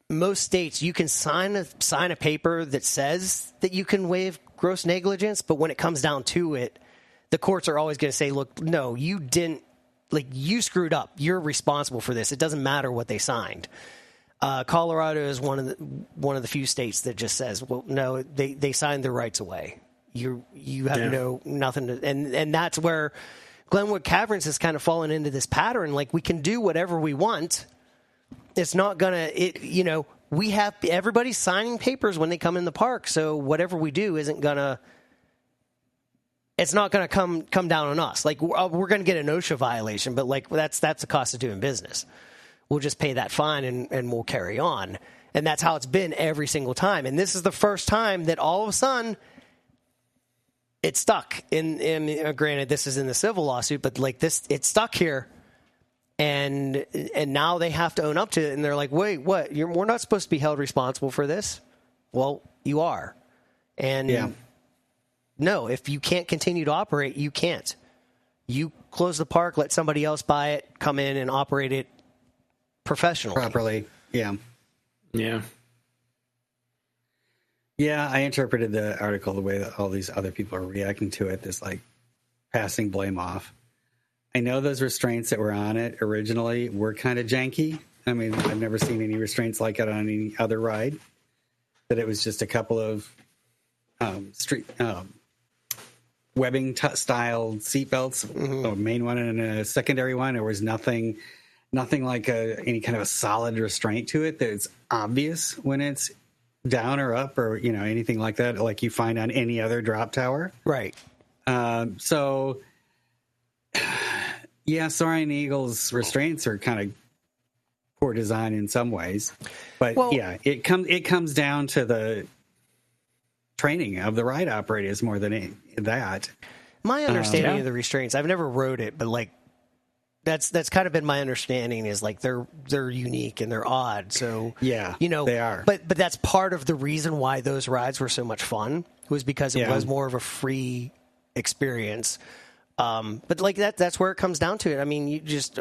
most states, you can sign a paper that says that you can waive gross negligence, but when it comes down to it, the courts are always going to say, look, no, you didn't, like, you screwed up. You're responsible for this. It doesn't matter what they signed. Colorado is one of the few states that just says, well, no, they signed their rights away. You have nothing to, and that's where Glenwood Caverns has kind of fallen into this pattern. Like, we can do whatever we want. It's not gonna, we have everybody signing papers when they come in the park. So whatever we do it's not gonna come down on us. Like, we're gonna get an OSHA violation, but like that's the cost of doing business. We'll just pay that fine and we'll carry on. And that's how it's been every single time. And this is the first time that all of a sudden it stuck. In granted, this is in the civil lawsuit, but like this, it stuck here. And now they have to own up to it. And they're like, wait, what? We're not supposed to be held responsible for this? Well, you are. And no, if you can't continue to operate, you can't. You close the park, let somebody else buy it, come in and operate it professionally. Properly, yeah. Yeah, I interpreted the article the way that all these other people are reacting to it, this like passing blame off. I know those restraints that were on it originally were kind of janky. I mean, I've never seen any restraints like it on any other ride. That it was just a couple of webbing style seatbelts, a main one and a secondary one. There was nothing like any kind of a solid restraint to it that's obvious when it's down or up or anything like that, like you find on any other drop tower. Right. So yeah, Soaring Eagle's restraints are kind of poor design in some ways, but it comes down to the training of the ride operators more than that. My understanding of the restraints, I've never rode it, but like that's kind of been my understanding, is like they're unique and they're odd. So yeah, they are. But that's part of the reason why those rides were so much fun, was because it was more of a free experience. But like that's where it comes down to it. I mean, you just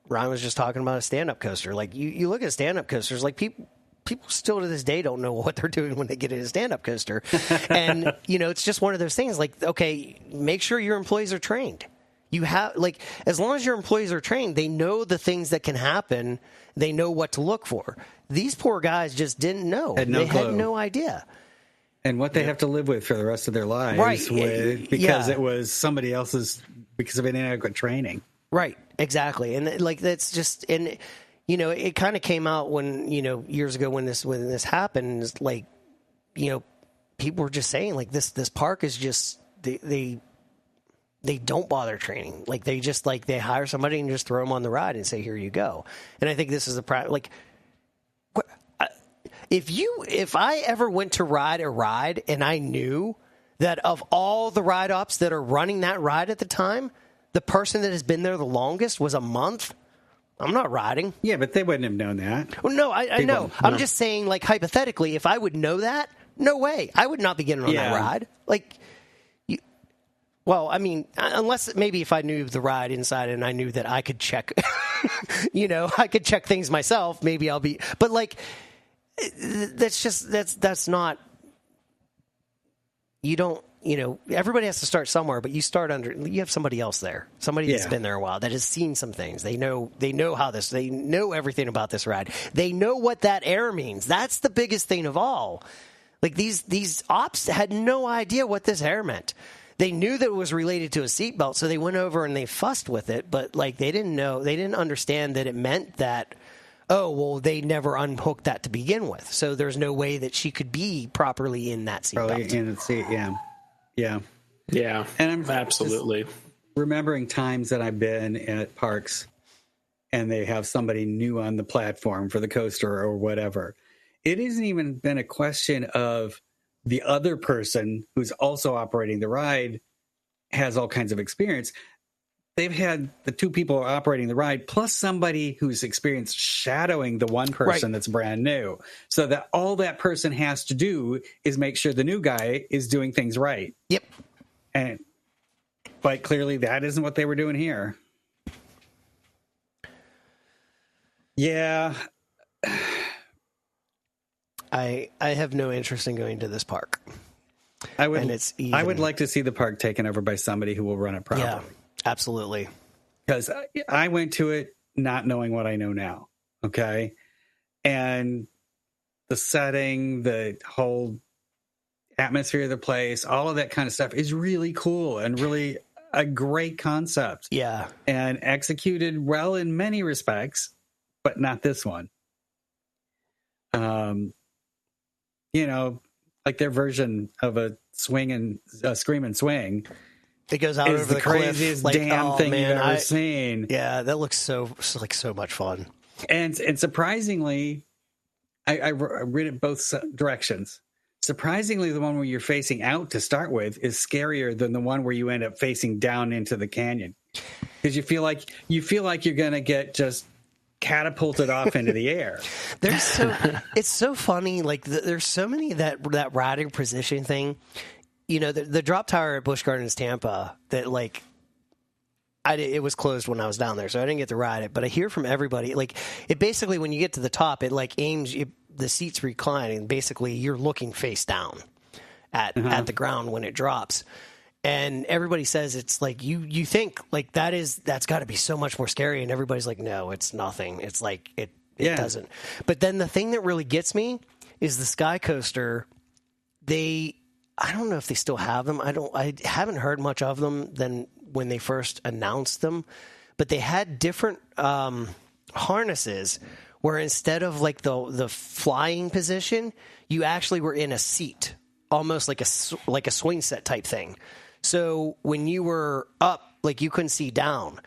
Ryan was just talking about a stand-up coaster. Like you look at stand-up coasters, like people still to this day don't know what they're doing when they get in a stand-up coaster. And, it's just one of those things like, okay, make sure your employees are trained. You have, like, as long as your employees are trained, they know the things that can happen. They know what to look for. These poor guys just didn't know. They had no idea. And what they have to live with for the rest of their lives. Right. Because it was somebody else's, because of inadequate training. Right. Exactly. And like, that's just, and it kind of came out when, years ago when this happened, like, people were just saying like this park is just, they don't bother training. Like they just they hire somebody and just throw them on the ride and say, here you go. And I think this is if I ever went to ride a ride and I knew that of all the ride ops that are running that ride at the time, the person that has been there the longest was a month, I'm not riding. Yeah, but they wouldn't have known that. Well, no, I know. I'm just saying, like, hypothetically, if I would know that, no way. I would not be getting on that ride. Like, well, I mean, unless maybe if I knew the ride inside and I knew that I could check, I could check things myself, maybe I'll be, but like, that's not, everybody has to start somewhere, but you have somebody else there, somebody that's been there a while, that has seen some things. They know they know everything about this ride. They know what that air means. That's the biggest thing of all. Like these ops had no idea what this air meant. They knew that it was related to a seatbelt, so they went over and they fussed with it, but like they didn't understand that it meant that, oh, well, they never unhooked that to begin with. So there's no way that she could be properly in that seatbelt. Probably in the seat, yeah. Yeah. And I'm absolutely remembering times that I've been at parks and they have somebody new on the platform for the coaster or whatever. It hasn't even been a question of the other person who's also operating the ride has all kinds of experience. They've had the two people operating the ride plus somebody who's experienced shadowing the one person that's brand new. So that all that person has to do is make sure the new guy is doing things right. Yep. But clearly that isn't what they were doing here. Yeah. I have no interest in going to this park. I would like to see the park taken over by somebody who will run it properly. Yeah, absolutely. Because I went to it not knowing what I know now. Okay. And the setting, the whole atmosphere of the place, all of that kind of stuff is really cool and really a great concept. Yeah. And executed well in many respects, but not this one. Like their version of a swing and scream and swing. It goes out over the craziest cliff. damn thing you've ever seen. Yeah, that looks so much fun. And surprisingly, I read it both directions. Surprisingly, the one where you're facing out to start with is scarier than the one where you end up facing down into the canyon, because you feel like you're going to get just catapulted off into the air. It's so funny. Like there's so many that riding position thing. The drop tower at Busch Gardens Tampa that like it was closed when I was down there, so I didn't get to ride it. But I hear from everybody, like it basically when you get to the top, it like aims the seats recline, and basically you're looking face down at the ground when it drops. And everybody says it's like you think like that's got to be so much more scary, and everybody's like, no, it's nothing. It's like it doesn't. But then the thing that really gets me is the Sky Coaster. I don't know if they still have them. I haven't heard much of them than when they first announced them, but they had different harnesses where instead of like the flying position, you actually were in a seat, almost like a swing set type thing. So when you were up, like you couldn't see down,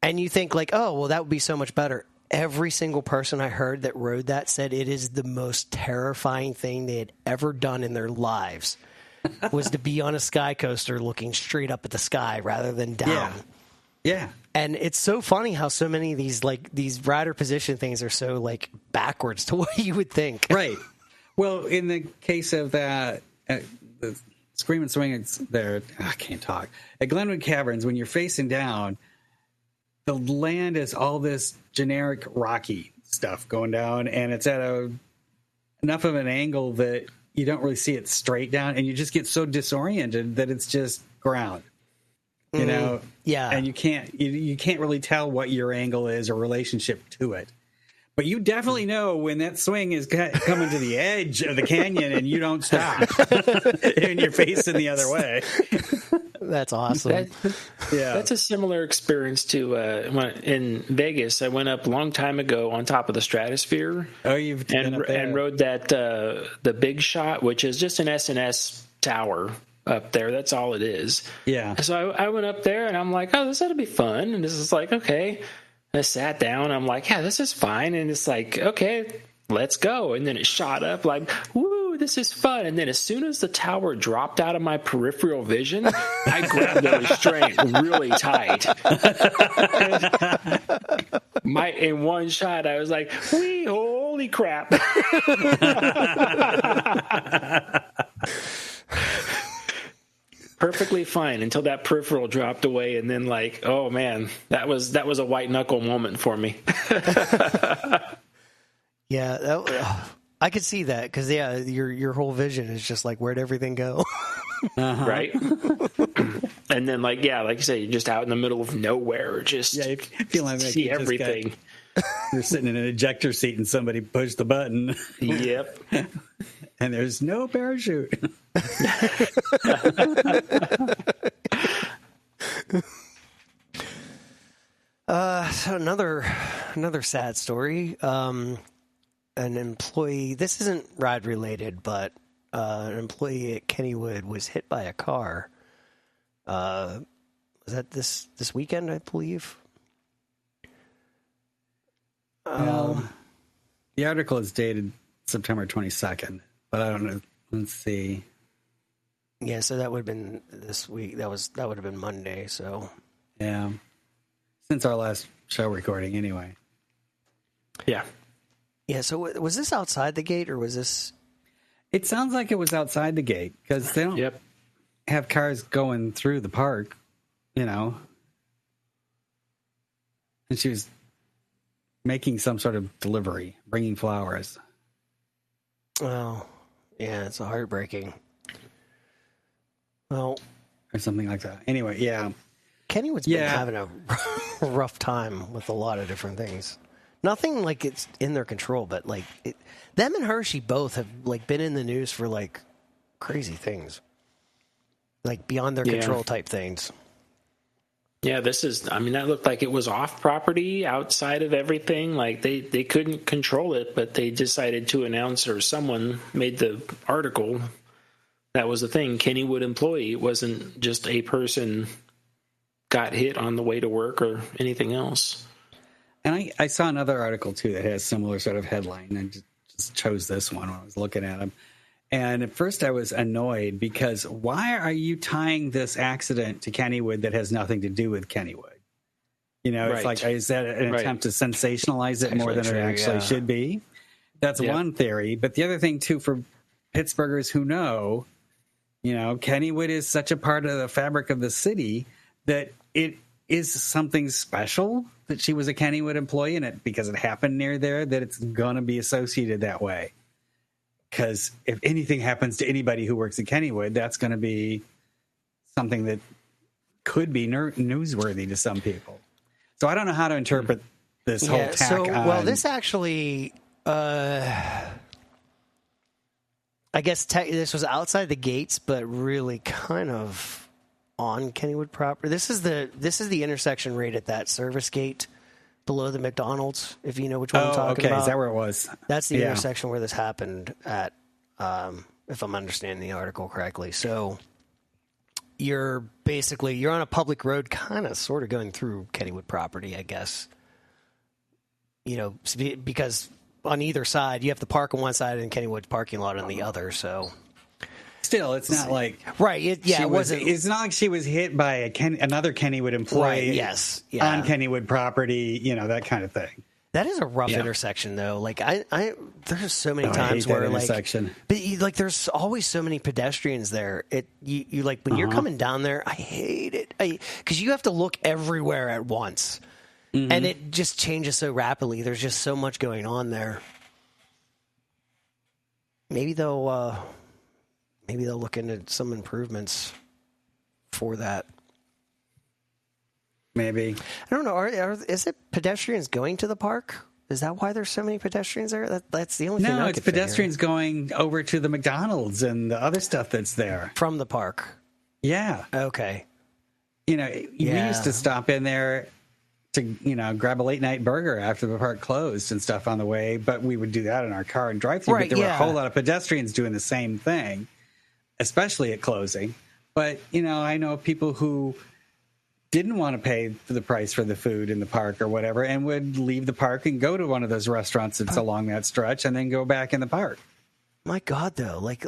and you think like, oh, well, that would be so much better. Every single person I heard that rode that said it is the most terrifying thing they had ever done in their lives was to be on a Sky Coaster looking straight up at the sky rather than down. Yeah. And it's so funny how so many of these rider position things are so like backwards to what you would think. Right. Well, in the case of that, the Scream and Swing, it's there. I can't talk. At Glenwood Caverns, when you're facing down, the land is all this generic rocky stuff going down, and it's at enough of an angle that you don't really see it straight down, and you just get so disoriented that it's just ground. Yeah. And you can't really tell what your angle is or relationship to it. But you definitely know when that swing is coming to the edge of the canyon and you don't stop and you're facing the other way. That's awesome. That's a similar experience to in Vegas. I went up a long time ago on top of the Stratosphere. Oh, you've been up there. And rode that the Big Shot, which is just an S&S tower up there. That's all it is. Yeah. So I went up there and I'm like, oh, this ought to be fun. And this is like, okay. I sat down. I'm like, yeah, this is fine. And it's like, okay, let's go. And then it shot up like, woo, this is fun. And then as soon as the tower dropped out of my peripheral vision, I grabbed the restraint really tight. In one shot, I was like, wee, holy crap. Perfectly fine until that peripheral dropped away, and then like, oh man, that was a white knuckle moment for me. Yeah, I could see that because your whole vision is just like, where'd everything go? Right. And then like you say, you're just out in the middle of nowhere, just you feel like see everything. You're sitting in an ejector seat and somebody pushed the button. Yep. And there's no parachute. So another sad story. An employee. This isn't ride related, but an employee at Kennywood was hit by a car. Was that this weekend, I believe? The article is dated September 22nd, but I don't know. Let's see. Yeah, so that would have been this week. That would have been Monday. So yeah, since our last show recording, anyway. Yeah. Yeah. So was this outside the gate or was this? It sounds like it was outside the gate because they don't have cars going through the park, you know. And she was making some sort of delivery, bringing flowers. Oh, yeah, it's heartbreaking. Well, or something like that. Anyway, yeah. Kennywood's been having a rough time with a lot of different things. Nothing like it's in their control, but like them and Hershey both have like been in the news for like crazy things, like beyond their control type things. Yeah, that looked like it was off property, outside of everything. Like they couldn't control it, but they decided to announce, or someone made the article. That was the thing. Kennywood employee. It wasn't just a person got hit on the way to work or anything else. And I saw another article too that has similar sort of headline, and just chose this one when I was looking at them. And at first I was annoyed because why are you tying this accident to Kennywood that has nothing to do with Kennywood? You know, it's like, is that an attempt to sensationalize it more than it actually should be? That's one theory. But the other thing, too, for Pittsburghers who know, you know, Kennywood is such a part of the fabric of the city that it is something special that she was a Kennywood employee, and it because it happened near there, that it's going to be associated that way. Because if anything happens to anybody who works at Kennywood, that's going to be something that could be newsworthy to some people. So I don't know how to interpret this whole tack on. Well, this actually, I guess this was outside the gates, but really kind of on Kennywood proper. This is the intersection right at that service gate below the McDonald's, if you know which one I'm talking about. Is that where it was? That's the intersection where this happened at, if I'm understanding the article correctly. So you're on a public road, kind of sort of going through Kennywood property, I guess. You know, because on either side, you have to park on one side and Kennywood's parking lot on the other, so... Still, it's not like it wasn't. It's not like she was hit by another Kennywood employee, on Kennywood property, you know, that kind of thing. That is a rough intersection, though. Like there's so many times where but there's always so many pedestrians there. You like when you're coming down there, I hate it because you have to look everywhere at once, and it just changes so rapidly. There's just so much going on there. Maybe they'll look into some improvements for that. Maybe. I don't know. Is it pedestrians going to the park? Is that why there's so many pedestrians there? That's the only thing. No, it's pedestrians going over to the McDonald's and the other stuff that's there. From the park? Yeah. Okay. You know, we used to stop in there to, you know, grab a late night burger after the park closed and stuff on the way, but we would do that in our car and drive through. But there were a whole lot of pedestrians doing the same thing, especially at closing. But, you know, I know people who didn't want to pay for the price for the food in the park or whatever and would leave the park and go to one of those restaurants that's along that stretch and then go back in the park. My God, though, like,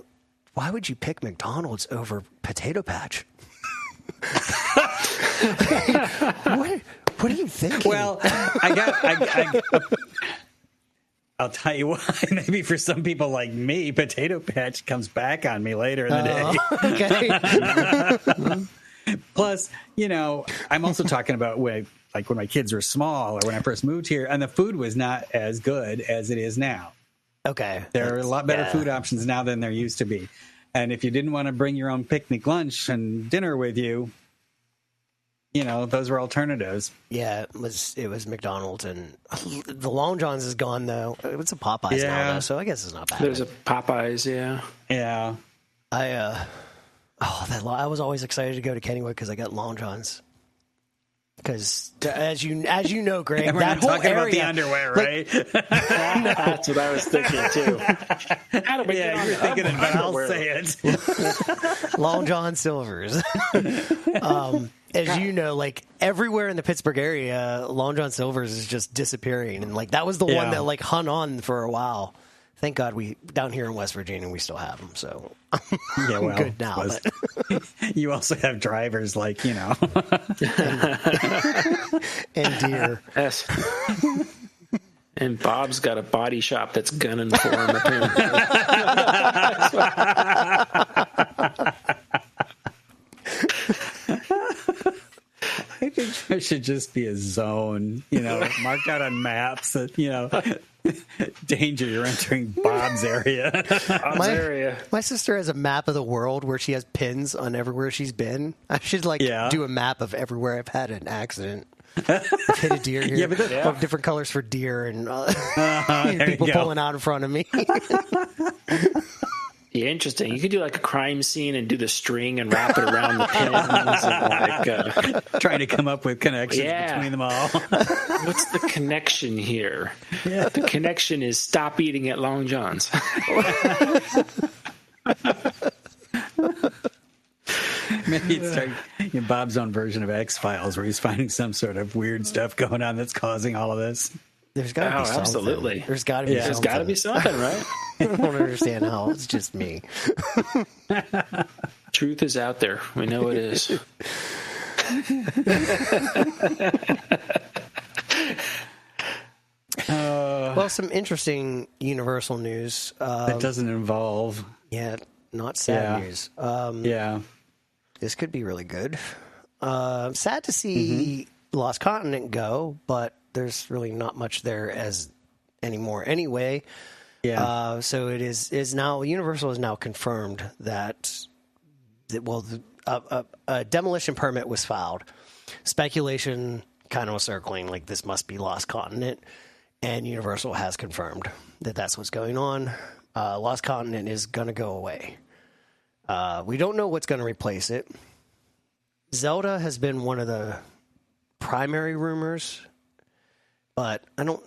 why would you pick McDonald's over Potato Patch? What are you thinking? Well, I'll tell you why. Maybe for some people like me, Potato Patch comes back on me later in the day. Okay. Plus, I'm also talking about when my kids were small or when I first moved here, and the food was not as good as it is now. Okay. There are a lot better food options now than there used to be. And if you didn't want to bring your own picnic lunch and dinner with you, those were alternatives. Yeah, it was McDonald's, and the Long John's is gone though. It's a Popeyes now, though, so I guess it's not bad. There's a Popeyes, yeah. Yeah. I was always excited to go to Kennywood because I got Long John's. Because as you know, Greg, and we're that not whole talking area, about the underwear, right? That's what I was thinking too. How do we get on you're thinking it, but I'll underwear? say it. Long John Silver's. As you know, like everywhere in the Pittsburgh area, Long John Silver's is just disappearing, and like that was the one that like hung on for a while. Thank God we down here in West Virginia we still have them, so I'm good now. But. You also have drivers like and deer. Yes. And Bob's got a body shop that's gunning for him. Apparently. I think there should just be a zone, marked out on maps that, danger, you're entering Bob's area. My sister has a map of the world where she has pins on everywhere she's been. I should do a map of everywhere I've had an accident. I've hit a deer here. Of different colors for deer and people pulling out in front of me. Yeah, interesting. You could do like a crime scene and do the string and wrap it around the pins. And trying to come up with connections between them all. What's the connection here? Yeah. The connection is stop eating at Long John's. Maybe it's Bob's own version of X-Files where he's finding some sort of weird stuff going on that's causing all of this. There's got to be something. Absolutely. There's got to be something. There's got to be something, right? I don't understand how. It's just me. Truth is out there. We know it is. Well, some interesting Universal news. That doesn't involve... Yeah, not sad news. This could be really good. Sad to see Lost Continent go, but there's really not much there anymore anyway. Yeah. So it is now Universal has now confirmed that a demolition permit was filed. Speculation kind of was circling like this must be Lost Continent, and Universal has confirmed that that's what's going on. Lost Continent is going to go away. We don't know what's going to replace it. Zelda has been one of the primary rumors, but I don't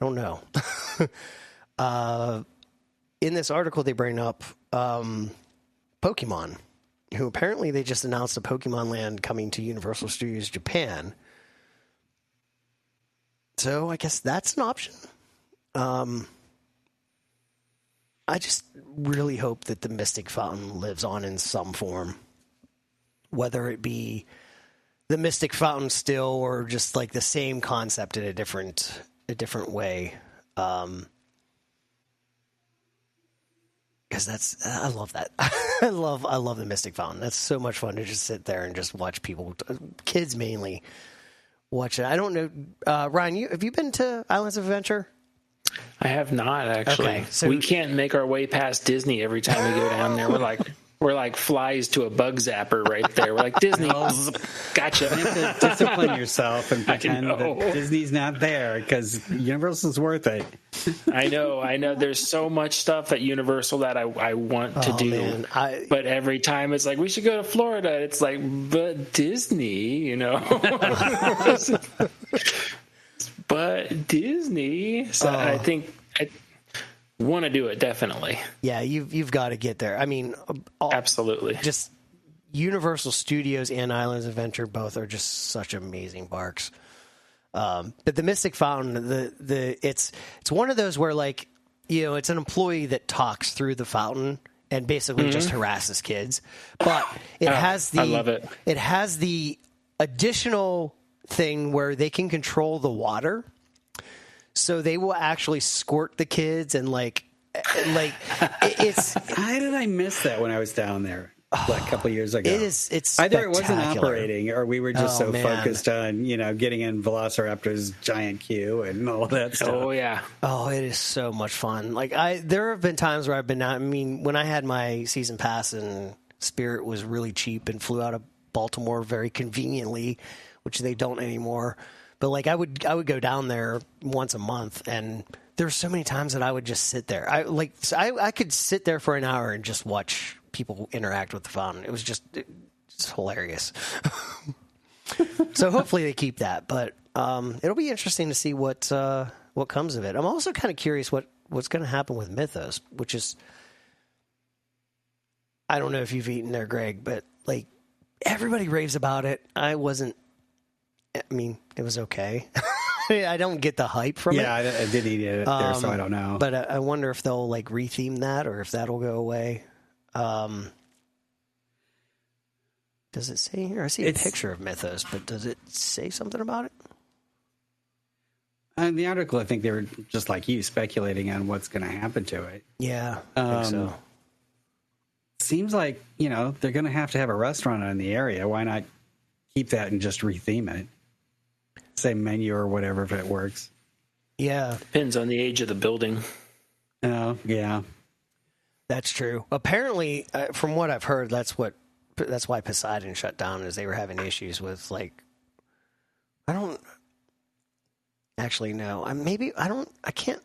know. In this article, they bring up Pokemon, who apparently they just announced a Pokemon Land coming to Universal Studios Japan. So I guess that's an option. I just really hope that the Mystic Fountain lives on in some form, whether it be the Mystic Fountain still or just like the same concept in a different way. Because I love that. I love the Mystic Fountain. That's so much fun to just sit there and just watch people, kids mainly, watch it. I don't know, Ryan. Have you been to Islands of Adventure? I have not actually. Okay, so we can't make our way past Disney every time we go down there. We're like flies to a bug zapper right there. We're like Disney, gotcha. You have to discipline yourself and pretend that Disney's not there because Universal's worth it. I know. There's so much stuff at Universal that I want to do, man. but every time it's like we should go to Florida. It's like, but Disney, But Disney, so I think I want to do it definitely. Yeah, you've got to get there. I mean, absolutely. Just Universal Studios and Islands of Adventure both are just such amazing parks. But the Mystic Fountain, it's one of those where like it's an employee that talks through the fountain and basically just harasses kids. But it has the, I love it. It has the additional thing where they can control the water. So they will actually squirt the kids and it's. How did I miss that when I was down there a couple of years ago? It's either it wasn't operating or we were just focused on getting in Velociraptor's giant queue and all of that stuff. Oh yeah. Oh, it is so much fun. There have been times where I've been out. I mean, when I had my season pass and Spirit was really cheap and flew out of Baltimore very conveniently, which they don't anymore. But I would go down there once a month, and there's so many times that I would just sit there. I could sit there for an hour and just watch people interact with the fountain. It was just hilarious. So hopefully they keep that, but it'll be interesting to see what comes of it. I'm also kind of curious what's going to happen with Mythos, which is, I don't know if you've eaten there, Greg, but everybody raves about it. I mean, it was okay. I don't get the hype from it. Yeah, I did eat it there, so I don't know. But I wonder if they'll retheme that or if that'll go away. Does it say here? I see a picture of Mythos, but does it say something about it? In the article, I think they were just like you, speculating on what's going to happen to it. Yeah, I think so. Seems like, they're going to have a restaurant in the area. Why not keep that and just retheme it? Same menu or whatever, if it works. Yeah. Depends on the age of the building. Oh, yeah. That's true. Apparently, from what I've heard, that's why Poseidon shut down, is they were having issues with I don't actually know. I don't think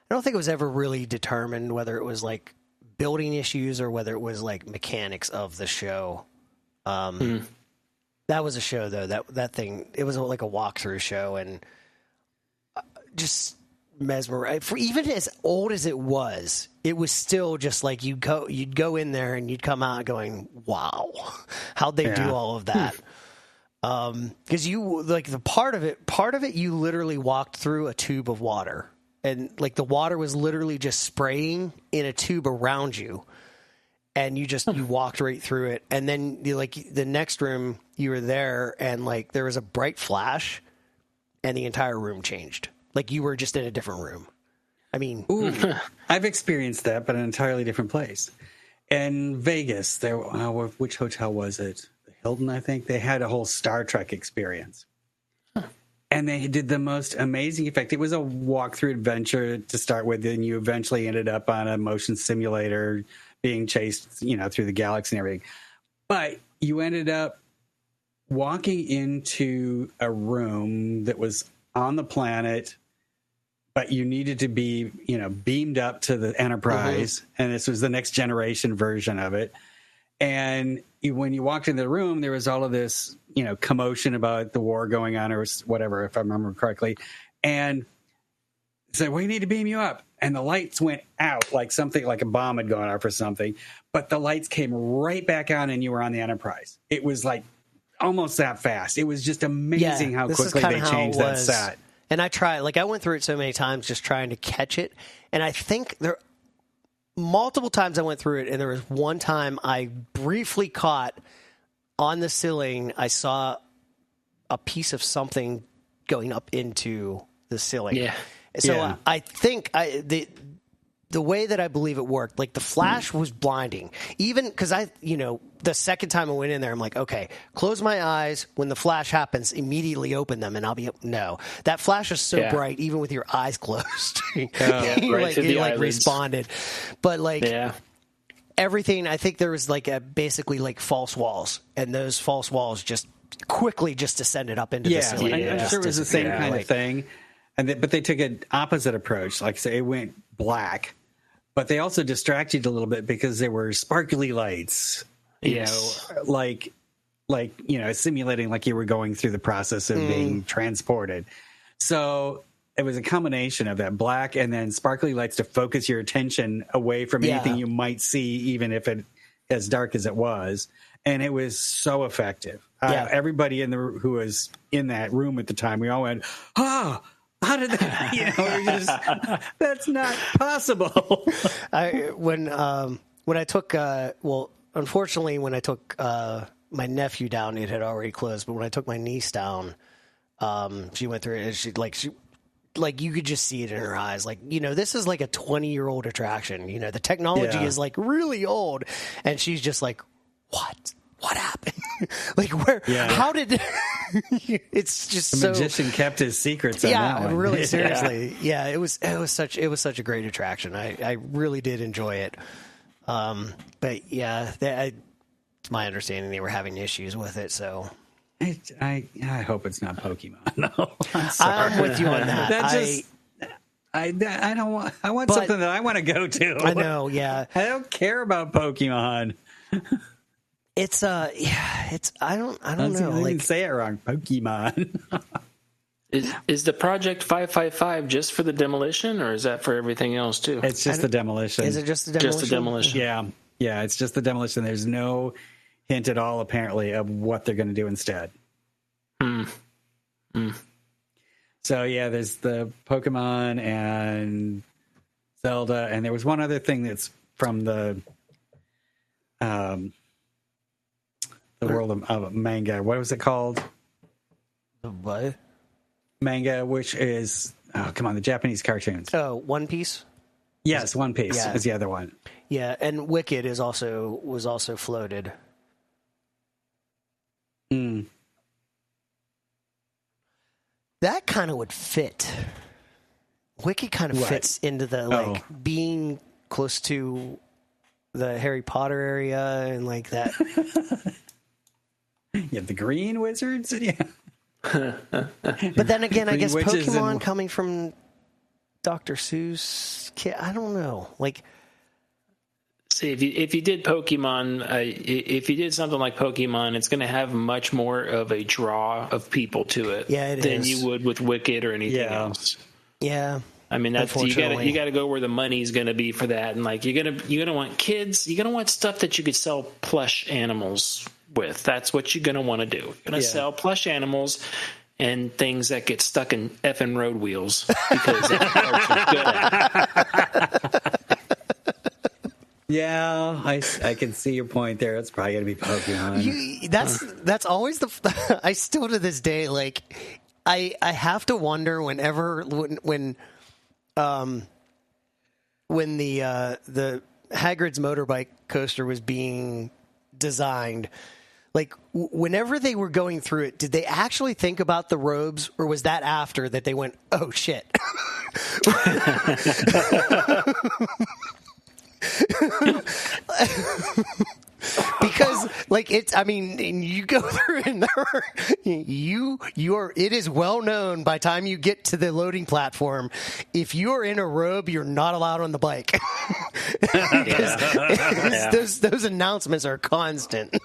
it was ever really determined whether it was building issues or whether it was mechanics of the show. That was a show though. That thing, it was a walkthrough show, and just mesmerized. For even as old as it was still just you'd go in there and you'd come out going, wow, how'd they do all of that? Because you the part of it you literally walked through a tube of water, and the water was literally just spraying in a tube around you. And you walked right through it. And then the next room you were there, and there was a bright flash and the entire room changed. You were just in a different room. I mean, I've experienced that, but in an entirely different place. In Vegas, which hotel was it? The Hilton, I think. They had a whole Star Trek experience. And they did the most amazing effect. It was a walkthrough adventure to start with, and you eventually ended up on a motion simulator being chased, through the galaxy and everything. But you ended up walking into a room that was on the planet, but you needed to be, beamed up to the Enterprise. And this was the next generation version of it. And when you walked into the room, there was all of this, commotion about the war going on or whatever, if I remember correctly. And said, we need to beam you up. And the lights went out something like a bomb had gone off or something. But the lights came right back on and you were on the Enterprise. It was almost that fast. It was just amazing how quickly they changed that set. And I tried, I went through it so many times just trying to catch it. And I think multiple times I went through it, and there was one time I briefly caught on the ceiling, I saw a piece of something going up into the ceiling. Yeah. So I think the way that I believe it worked, the flash was blinding. Even because the second time I went in there, I'm like, okay, close my eyes. When the flash happens, immediately open them, and I'll be no. That flash is so bright, even with your eyes closed. It responded, but everything. I think there was basically false walls, and those false walls just quickly descended up into the ceiling. I'm sure it was the same kind of thing. But they took an opposite approach. Say it went black, but they also distracted a little bit because there were sparkly lights. Simulating you were going through the process of being transported. So it was a combination of that black and then sparkly lights to focus your attention away from anything you might see, even if it as dark as it was. And it was so effective. Everybody who was in that room at the time, we all went, How did that? That's not possible. When I took unfortunately when I took my nephew down, it had already closed. But when I took my niece down, she went through it. And she you could just see it in her eyes. Like, this is like a 20-year-old attraction. The technology is like really old, and she's just like, what happened? Like, where? Yeah. How did? It's just the magician kept his secrets on that one. Really, seriously. Yeah, it was such a great attraction. I really did enjoy it. But yeah, it's my understanding they were having issues with it. So I hope it's not Pokemon. No, I'm with you on that. I don't want. I want something that I want to go to. I know. Yeah, I don't care about Pokemon. It's I don't know. I didn't say it wrong. Pokemon. Is the Project 555 just for the demolition, or is that for everything else too? It's just the demolition. Is it just the demolition? Just the demolition. Yeah. It's just the demolition. There's no hint at all, apparently, of what they're going to do instead. So yeah, there's the Pokemon and Zelda, and there was one other thing that's from the world of manga. What was it called? What? Manga, which is the Japanese cartoons. Oh, One Piece. Yes, One Piece is the other one. Yeah, and Wicked was also floated. That kind of would fit. Wicked kind of fits into the being close to the Harry Potter area and like that. You have the green wizards, But then again, I guess Pokemon coming from Dr. Seuss, I don't know. Like, see, if you did Pokemon, if you did something like Pokemon, it's going to have much more of a draw of people to it, than you would with Wicked or anything else. Yeah. I mean, that's you got to go where the money's going to be for that, and like you're gonna want kids, you're gonna want stuff that you could sell plush animals with. That's what you're gonna want to do. You're gonna sell plush animals and things that get stuck in effing road wheels because that's what you're good at. Yeah, I can see your point there. It's probably going to be Pokemon. That's always I still to this day, like, I have to wonder when the Hagrid's motorbike coaster was being designed, like, whenever they were going through it, did they actually think about the robes, or was that after that they went, oh shit? Because like you go through and it is well known by the time you get to the loading platform, if you're in a robe, you're not allowed on the bike. Those announcements are constant.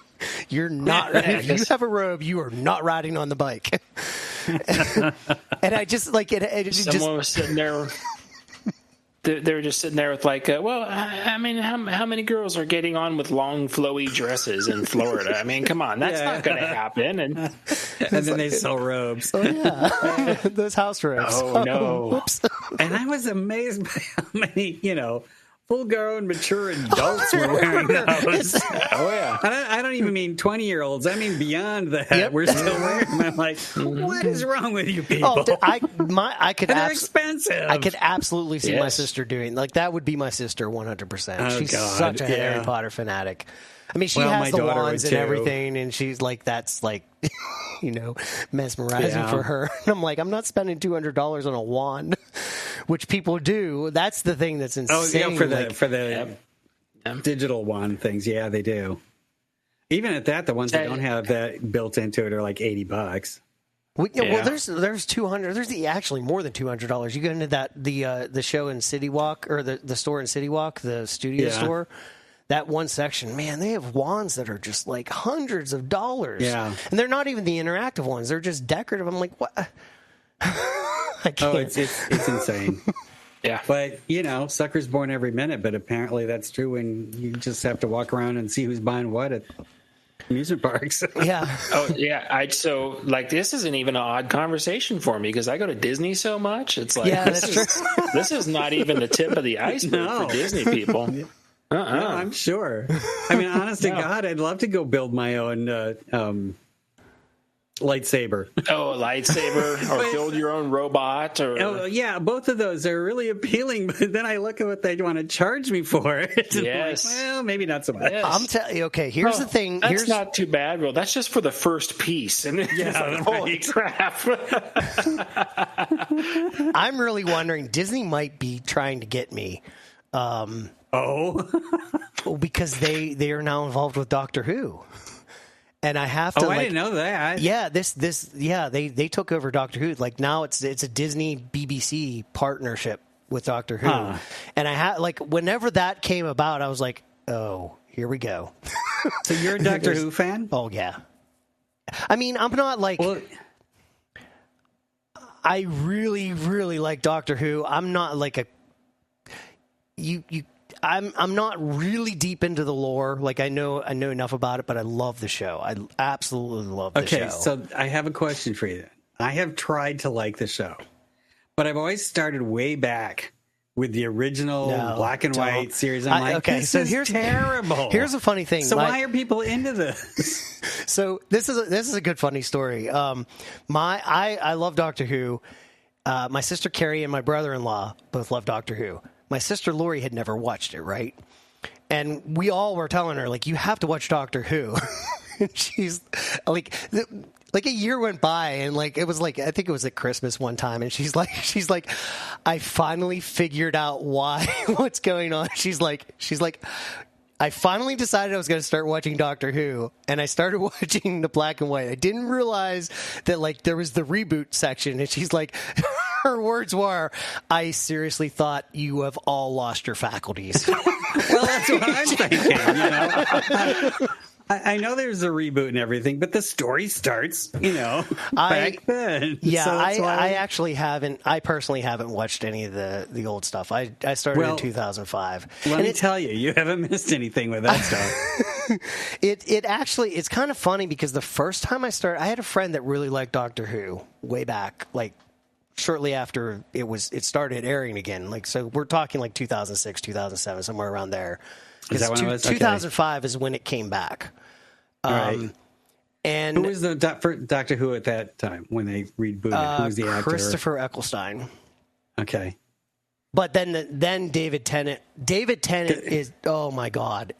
You're not, if you have a robe, you are not riding on the bike. And I just like it. Someone was sitting there. They were just sitting there with like, I mean, how many girls are getting on with long, flowy dresses in Florida? I mean, come on, that's not going to happen. And then they sell robes. Oh, yeah. Those house robes. Oh, no. Whoops. And I was amazed by how many, full-grown, mature adults were wearing those. Oh, yeah. I don't even mean 20-year-olds. I mean beyond that. Yep. We're still wearing them. I'm like, what is wrong with you people? Oh, I could. They're expensive. I could absolutely see my sister doing like that. Would be my sister 100%. Oh, she's God. such a Harry Potter fanatic. I mean, she has the wands and everything, and she's like, that's like, mesmerizing for her. And I'm like, I'm not spending $200 on a wand, which people do. That's the thing that's insane. Oh, yeah, for the digital wand things. Yeah, they do. Even at that, the ones that don't have that built into it are like $80. Well, there's 200. There's actually more than $200. You go into the show in City Walk, or the store in City Walk, the studio store. That one section, man, they have wands that are just like hundreds of dollars. Yeah. And they're not even the interactive ones. They're just decorative. I'm like, what? I can't. Oh, it's insane. Yeah. But, suckers born every minute. But apparently that's true when you just have to walk around and see who's buying what at amusement parks. Yeah. Oh yeah, so like this isn't even an odd conversation for me because I go to Disney so much. It's like this is not even the tip of the iceberg for Disney people. No, I'm sure. I mean, honest to God, I'd love to go build my own lightsaber. Oh, a lightsaber, or build your own robot, or both of those are really appealing. But then I look at what they want to charge me for it. Yes, like, well, maybe not so much. Yes. I'm telling you. Okay, here's the thing. That's not too bad, Will. That's just for the first piece, and holy crap! I'm really wondering. Disney might be trying to get me. Because they are now involved with Doctor Who. And I have to. I didn't know that. Yeah, they took over Doctor Who. Like now, it's a Disney BBC partnership with Doctor Who. And I had whenever that came about, I was like, oh, here we go. So you're a Doctor Who fan? Oh yeah. I mean, I'm not like. Well, I really, really like Doctor Who. I'm not like a. I'm not really deep into the lore. Like I know enough about it, but I love the show. I absolutely love the show. Okay, so I have a question for you. I have tried to like the show, but I've always started way back with the original black and white series. I'm like, this is terrible. Here's a funny thing. So why are people into this? So this is a good funny story. I love Doctor Who. My sister Carrie and my brother-in-law both love Doctor Who. My sister Lori had never watched it, right? And we all were telling her, like, you have to watch Doctor Who. And she's like a year went by, and it was I think it was at Christmas one time, and she's like, I finally figured out what's going on. She's like, I finally decided I was going to start watching Doctor Who, and I started watching the black and white. I didn't realize that there was the reboot section, and she's like, her words were, I seriously thought you have all lost your faculties. Well, that's what I'm thinking, I know there's a reboot and everything, but the story starts, back then. Yeah, so I personally haven't watched any of the old stuff. I started in 2005. Let me tell you haven't missed anything with that stuff. It's kind of funny because the first time I had a friend that really liked Doctor Who way back, shortly after it started airing again. So we're talking 2006, 2007, somewhere around there. Is that when it was? 2005 is when it came back. Right. And who was the Doctor Who at that time when they rebooted? Who was the actor? Christopher Eccleston. Okay. But then David Tennant. David Tennant is, oh my God,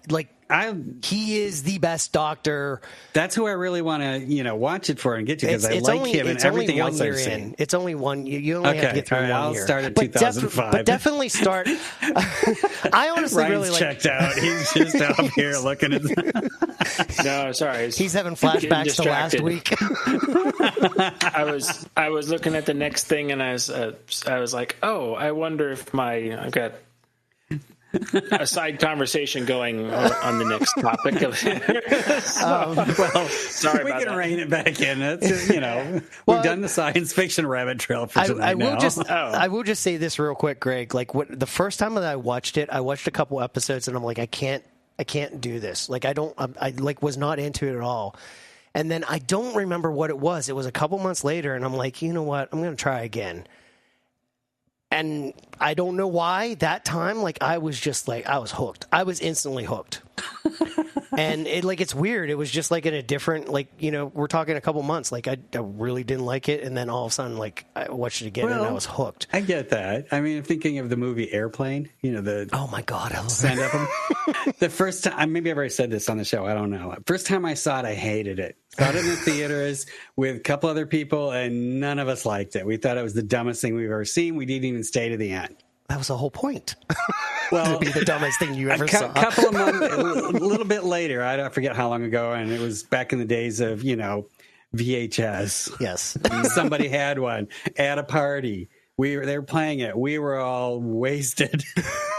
he is the best Doctor. That's who I really want to watch it for and get to because I like him and everything else I've seen. It's only one. You only have to get through one year. I'll start at 2005. But definitely start. I honestly Ryan's really checked out. He's just out here looking at. No, sorry. He's having flashbacks to last week. I was looking at the next thing, and I was like, oh, I wonder if I've got a side conversation going on the next topic. Sorry we about can that. rein it back in. We've done the science fiction rabbit trail for tonight. I will just say this real quick, Greg. The first time that I watched it, I watched a couple episodes, and I'm like, I can't do this. I was not into it at all. And then I don't remember what it was. It was a couple months later, and I'm like, you know what? I'm going to try again. And I don't know why that time, I was just I was hooked. I was instantly hooked. And it's weird. It was just in a different, we're talking a couple months. I really didn't like it. And then all of a sudden, I watched it again and I was hooked. I get that. I mean, I'm thinking of the movie Airplane, oh my God. I love stand up. The first time, maybe I've already said this on the show. I don't know. First time I saw it, I hated it. Saw it in the theaters with a couple other people and none of us liked it. We thought it was the dumbest thing we've ever seen. We didn't even stay to the end. That was the whole point. Well, to be the dumbest thing you ever saw. A couple of months, a little bit later, I forget how long ago, and it was back in the days of, VHS. Yes. Somebody had one at a party. They were playing it. We were all wasted.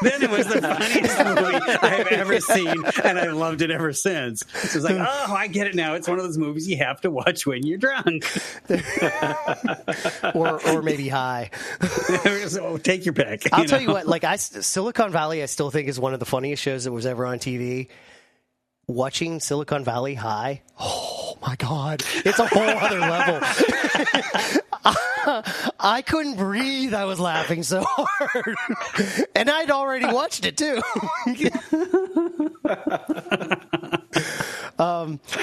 Then it was the funniest movie I've ever seen, and I loved it ever since. It was oh, I get it now. It's one of those movies you have to watch when you're drunk. or maybe high. So take your pick. I'll tell you what, Silicon Valley I still think is one of the funniest shows that was ever on TV. watching Silicon Valley High, oh my God, it's a whole other level. I couldn't breathe. I was laughing so hard. And I'd already watched it too.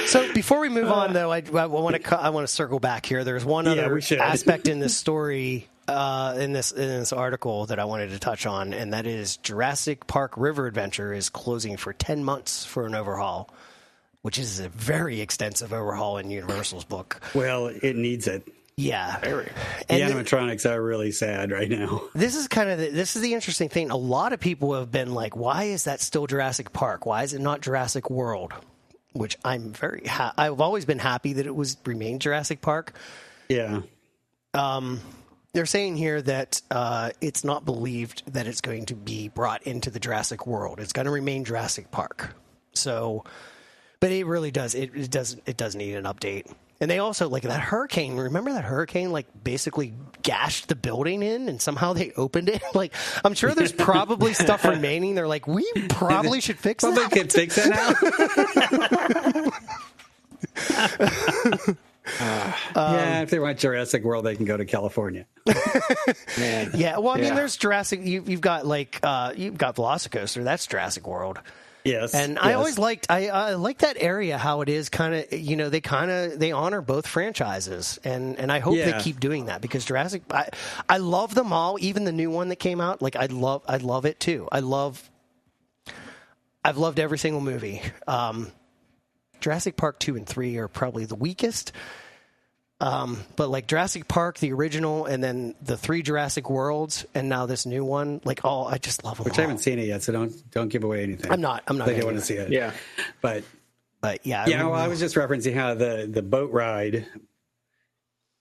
So before we move on, though, I want to circle back here. There's one other aspect in this story, in this article that I wanted to touch on, and that is Jurassic Park River Adventure is closing for 10 months for an overhaul, which is a very extensive overhaul in Universal's book. Well, it needs it. Yeah. The animatronics are really sad right now. This is the interesting thing. A lot of people have been like, why is that still Jurassic Park? Why is it not Jurassic World? Which I'm I've always been happy that it remained Jurassic Park. Yeah. They're saying here that it's not believed that it's going to be brought into the Jurassic World. It's going to remain Jurassic Park. So, but it really does. It does need an update. And they also, like, that hurricane, remember that hurricane, like, basically gashed the building in and somehow they opened it? Like, I'm sure there's probably stuff remaining. They're like, we probably should fix that. Well, they could fix it now. Yeah, if they want Jurassic World, they can go to California. Man. Yeah, well, I mean, there's Jurassic, you've got Velocicoaster, that's Jurassic World. Yes, and I always liked I like that area, how it is kind of, they honor both franchises, and I hope they keep doing that, because Jurassic, I love them all, even the new one that came out. Like I love it too. I've loved every single movie. Jurassic Park 2 and 3 are probably the weakest. But like Jurassic Park, the original, and then the 3 Jurassic Worlds, and now this new one, like, I just love them. Which all. I haven't seen it yet, so don't give away anything. I'm not. Like, I want to see it. Yeah, but yeah. Well, I was just referencing how the boat ride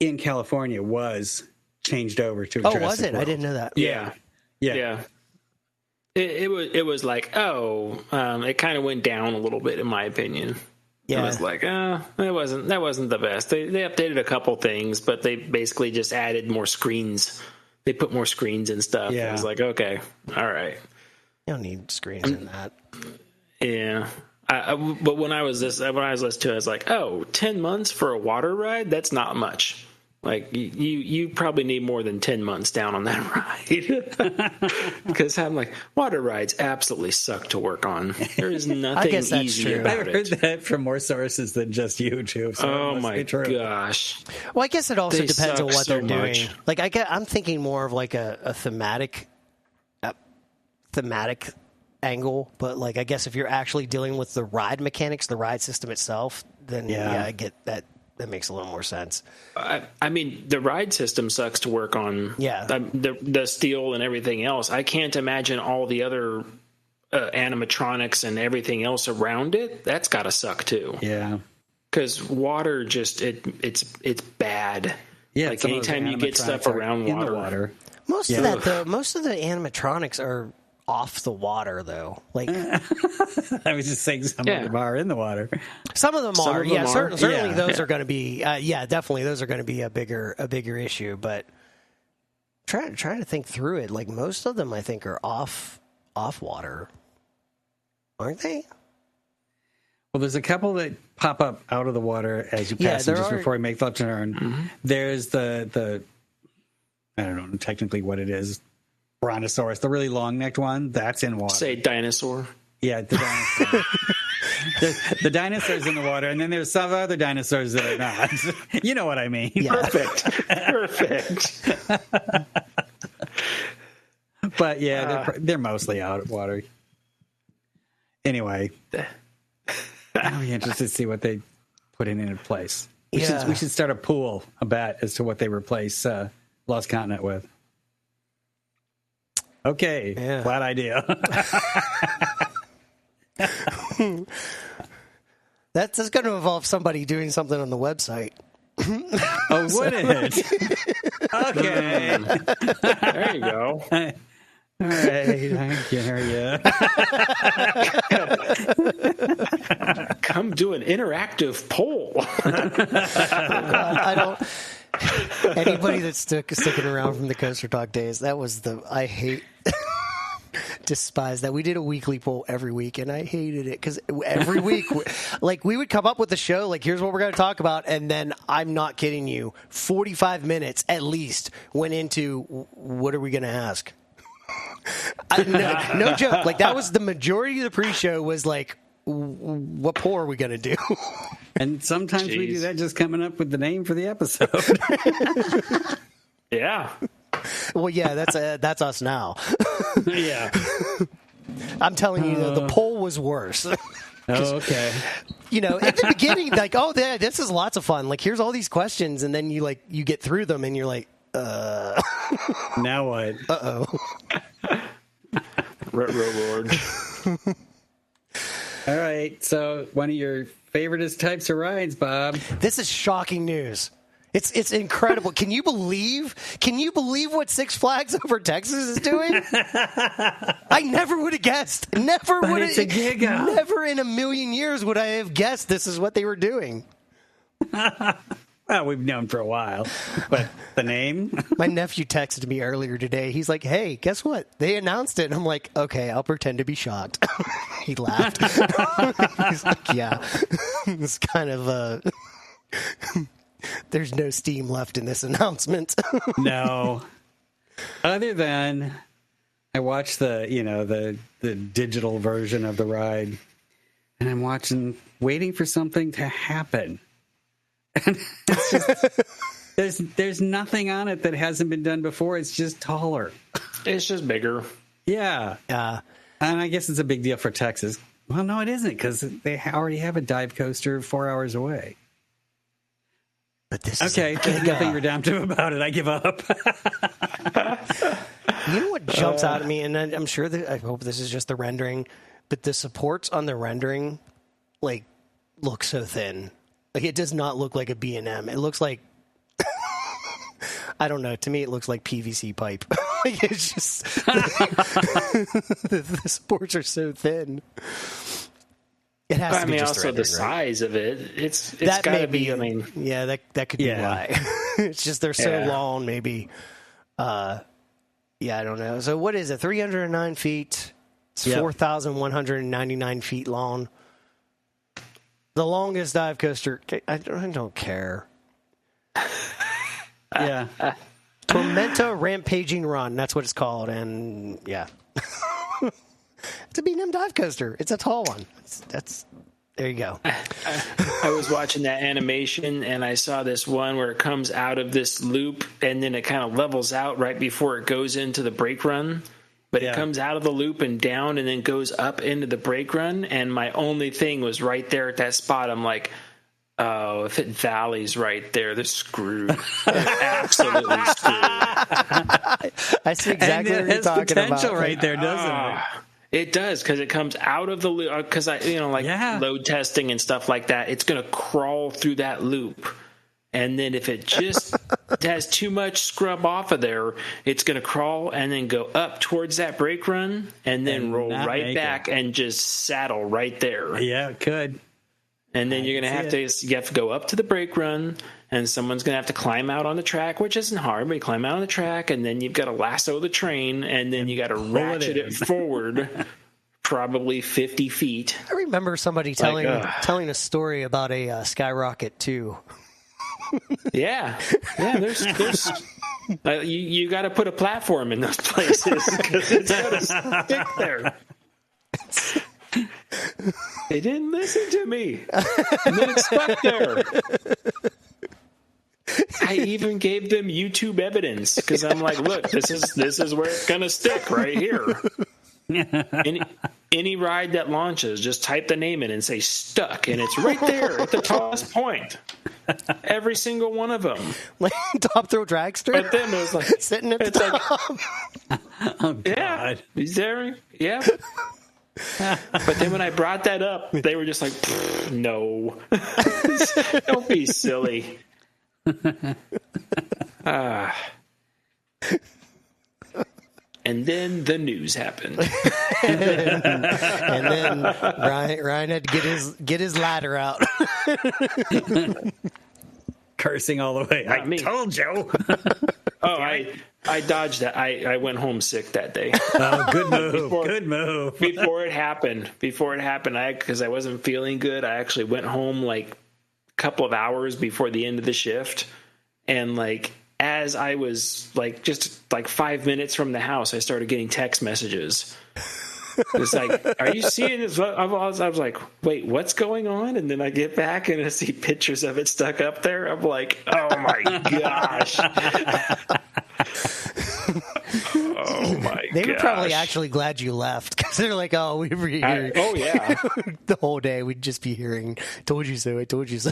in California was changed over to. Oh, was it? World. I didn't know that. Yeah. It was like, it kind of went down a little bit, in my opinion. Yeah. I was like, that wasn't the best. They updated a couple things, but they basically just added more screens. They put more screens and stuff. Yeah. I was like, okay, all right. You don't need screens in that. Yeah. But when I was listening to it, I was like, 10 months for a water ride? That's not much. Like, you probably need more than 10 months down on that ride. Because I'm like, water rides absolutely suck to work on. There is nothing easy about it. I've heard that from more sources than just you, too. So oh, my gosh. Well, I guess it also depends on what they're doing. Like, I'm thinking more of like a thematic angle. But, like, I guess if you're actually dealing with the ride mechanics, the ride system itself, then, I get that. That makes a little more sense. I mean, the ride system sucks to work on. Yeah. The steel and everything else. I can't imagine all the other animatronics and everything else around it. That's got to suck too. Yeah. Because water just it's bad. Yeah. Like anytime you get stuff around water. Most of that though, most of the animatronics are off the water, though. Like I was just saying, some of them are in the water. Some of them are. Yeah, certainly those are going to be. Definitely those are going to be a bigger issue. But trying to think through it, like most of them, I think are off water, aren't they? Well, there's a couple that pop up out of the water as you pass them just before you make the turn. Mm-hmm. There's the I don't know technically what it is. Brontosaurus, the really long-necked one, that's in water. Say dinosaur. Yeah, the dinosaur. the dinosaur's in the water, and then there's some other dinosaurs that are not. You know what I mean. Yeah. Perfect. But yeah, they're mostly out of water. Anyway, I'll be interested to see what they put in place. We should start a pool, a bet, as to what they replace Lost Continent with. Okay, flat idea. That's going to involve somebody doing something on the website. Oh, would it? Okay. There you go. All right, I hear you. Come do an interactive poll. I don't. Anybody that's sticking around from the Coaster Talk days, that was I hate despise that. We did a weekly poll every week, and I hated it because every week, like, we would come up with the show, like, here's what we're going to talk about, and then, I'm not kidding you, 45 minutes at least went into, what are we going to ask? No joke. Like, that was the majority of the pre-show was like, what poll are we going to do? And sometimes we do that just coming up with the name for the episode. Yeah. Well, yeah, that's us now. Yeah. I'm telling you, the poll was worse. Oh, okay. You know, at the beginning, like, oh, this is lots of fun. Like, here's all these questions, and then you get through them, and you're like, Now what? Uh-oh. Lord. All right. So, one of your favoriteest types of rides, Bob. This is shocking news. It's incredible. Can you believe what Six Flags Over Texas is doing? I never would have guessed. Never would have. It's a gig out. Never in a million years would I have guessed this is what they were doing. Well, we've known for a while, but the name? My nephew texted me earlier today. He's like, hey, guess what? They announced it. And I'm like, okay, I'll pretend to be shocked. He laughed. He's like, yeah. It's kind of there's no steam left in this announcement. No. Other than I watched the digital version of the ride, and I'm waiting for something to happen. And it's just, there's nothing on it that hasn't been done before. It's just taller. It's just bigger. Yeah. And I guess it's a big deal for Texas. Well, no, it isn't, because they already have a dive coaster 4 hours away. But this is okay. There's nothing redemptive about it. I give up. You know what jumps out at me, and I'm sure that I hope this is just the rendering, but the supports on the rendering, like, look so thin. Like, it does not look like a B&M. It looks like, I don't know. To me, it looks like PVC pipe. Like, it's just the supports are so thin. It has to be just also the size of it. It's got to be. I mean, yeah, that could be why. It's just they're so long. Maybe. Yeah, I don't know. So what is it? 309 feet. It's 4,199 feet long. The longest dive coaster. I don't care. Yeah. Tormenta Rampaging Run. That's what it's called. And yeah. It's a B&M dive coaster. It's a tall one. There you go. I was watching that animation, and I saw this one where it comes out of this loop, and then it kind of levels out right before it goes into the brake run. But it comes out of the loop and down and then goes up into the brake run. And my only thing was right there at that spot. I'm like, oh, if it valleys right there, they're screwed. They're absolutely screwed. I see exactly what you're talking about. Potential right there, doesn't it? It does, because it comes out of the loop. Because load testing and stuff like that, it's going to crawl through that loop. And then if it just has too much scrub off of there, it's going to crawl and then go up towards that brake run and then roll right back and just saddle right there. Yeah, it could. And then you're going to have to go up to the brake run, and someone's going to have to climb out on the track, which isn't hard, but you climb out on the track, and then you've got to lasso the train, and then you got to ratchet it forward probably 50 feet. I remember somebody telling a story about a skyrocket too. Yeah. There's you got to put a platform in those places because it's got to stick there. They didn't listen to me, and then it's stuck there. I even gave them YouTube evidence because I'm like, look, this is where it's gonna stick right here. Any ride that launches, just type the name in and say stuck, and it's right there at the tallest point. Every single one of them. Like Top Thrill Dragster? But then it was like sitting at the top. Oh, God. Yeah. He's there. Yeah. But then when I brought that up, they were just like, no. Don't be silly. And then the news happened. and then Ryan had to get his ladder out. Cursing all the way. I told you. Oh, I dodged that. I went home sick that day. Oh, good move. Good move. Before it happened, because I wasn't feeling good, I actually went home like a couple of hours before the end of the shift. And like, as I was like, just like 5 minutes from the house, I started getting text messages. It's like, are you seeing this? I was like, wait, what's going on? And then I get back and I see pictures of it stuck up there. I'm like, oh my gosh. Oh my gosh. They were probably actually glad you left because they're like, oh, we were here. Oh, yeah. The whole day we'd just be hearing, told you so, I told you so.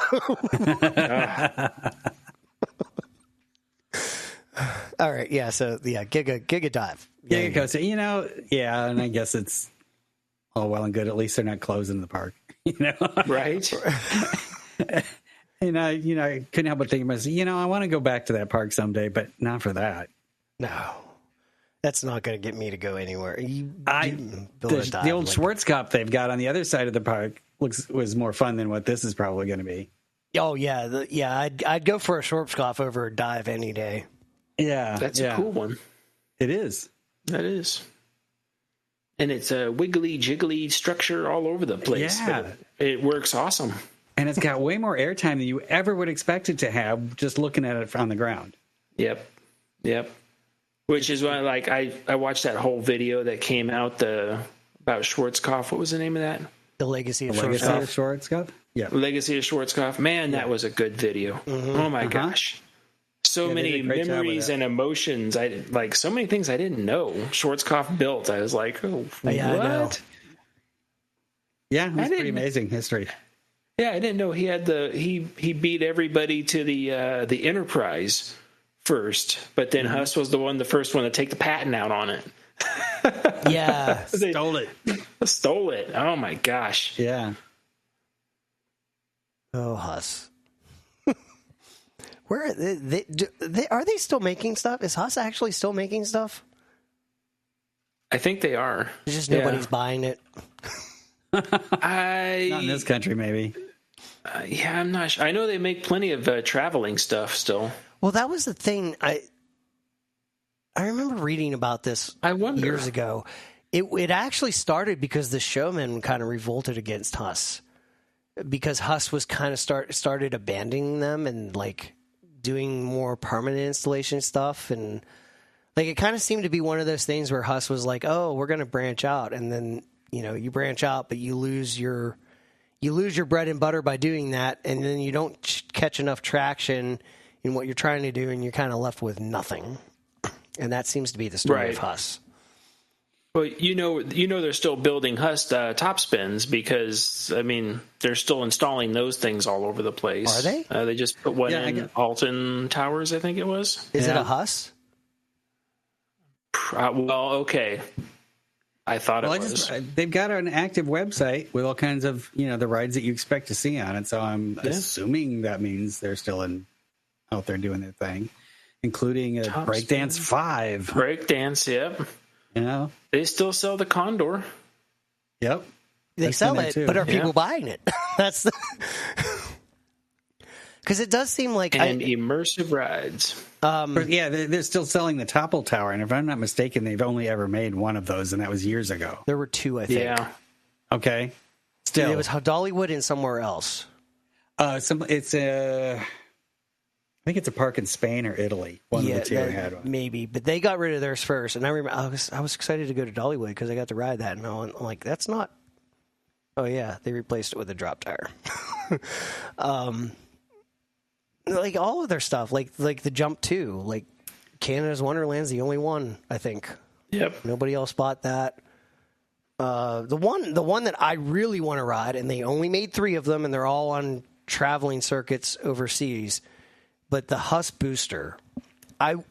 All right, yeah, so yeah, Giga Dive. Giga Coaster, yeah, and I guess it's all well and good. At least they're not closing the park, Right? And I couldn't help but think to myself, I want to go back to that park someday, but not for that. No, that's not going to get me to go anywhere. The old Schwarzkopf they've got on the other side of the park was more fun than what this is probably going to be. Oh yeah, I'd go for a Schwarzkopf over a dive any day. Yeah, that's a cool one. It is. That is. And it's a wiggly, jiggly structure all over the place. Yeah. It works awesome. And it's got way more airtime than you ever would expect it to have just looking at it on the ground. Yep. Which is why, like, I watched that whole video that came out about Schwarzkopf. What was the name of that? The Legacy of Schwarzkopf? Yeah. Legacy of Schwarzkopf. Man, that was a good video. Mm-hmm. Oh, my gosh. So many memories and emotions. So many things I didn't know Schwarzkopf built. I was like, oh, yeah, what? I know. Yeah, it was pretty amazing history. Yeah, I didn't know he had he beat everybody to the Enterprise first, but then Huss was the first one to take the patent out on it. Yeah, Stole it. Oh my gosh. Yeah. Oh, Huss. Where are they still making stuff? Is Huss actually still making stuff? I think they are. It's just nobody's buying it. Not in this country, maybe. Yeah, I'm not sure. I know they make plenty of traveling stuff still. Well, that was the thing. I remember reading about this years ago. It actually started because the showmen kind of revolted against Huss. Because Huss was kind of started abandoning them and like doing more permanent installation stuff, and like it kind of seemed to be one of those things where Huss was like, "Oh, we're going to branch out," and then you branch out, but you lose your bread and butter by doing that, and then you don't catch enough traction in what you're trying to do, and you're kind of left with nothing. And that seems to be the story of Huss. Well, they're still building Huss top spins because, I mean, they're still installing those things all over the place. Are they? They just put one in Alton Towers, I think it was. Is it a Huss? Well, okay. I thought it was. They've got an active website with all kinds of, the rides that you expect to see on it. So I'm assuming that means they're still out there doing their thing, including a Breakdance 5. Breakdance, yep. They still sell the Condor. Yep. They sell it, but are people buying it? That's because it does seem like immersive rides. They're still selling the Topple Tower, and if I'm not mistaken, they've only ever made one of those, and that was years ago. There were two, I think. Yeah. Okay. Still, it was Dollywood and somewhere else. I think it's a park in Spain or Italy. One of the two had one. Maybe, but they got rid of theirs first. And I remember I was excited to go to Dollywood because I got to ride that. And I'm like, that's not. Oh yeah, they replaced it with a drop tire. Like all of their stuff, like the Jump 2, like Canada's Wonderland's the only one, I think. Yep. Nobody else bought that. The one that I really want to ride, and they only made 3 of them, and they're all on traveling circuits overseas. But the Huss booster, I'm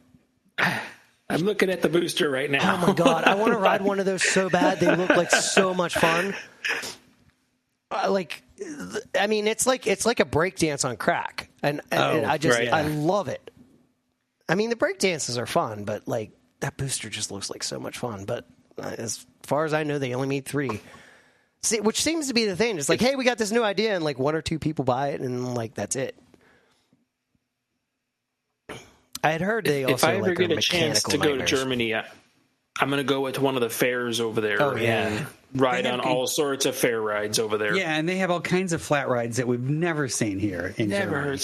looking at the booster right now. Oh my god, I want to ride one of those so bad. They look like so much fun. It's like a breakdance on crack, and I love it. I mean, the breakdances are fun, but like that booster just looks like so much fun. But as far as I know, they only made 3. See, which seems to be the thing. It's like, hey, we got this new idea, and like 1 or 2 people buy it, and like that's it. I had heard they also if I ever like get a chance to go to Germany, I'm going to go with one of the fairs over there and ride on all sorts of fair rides over there. Yeah, and they have all kinds of flat rides that we've never seen here in Germany.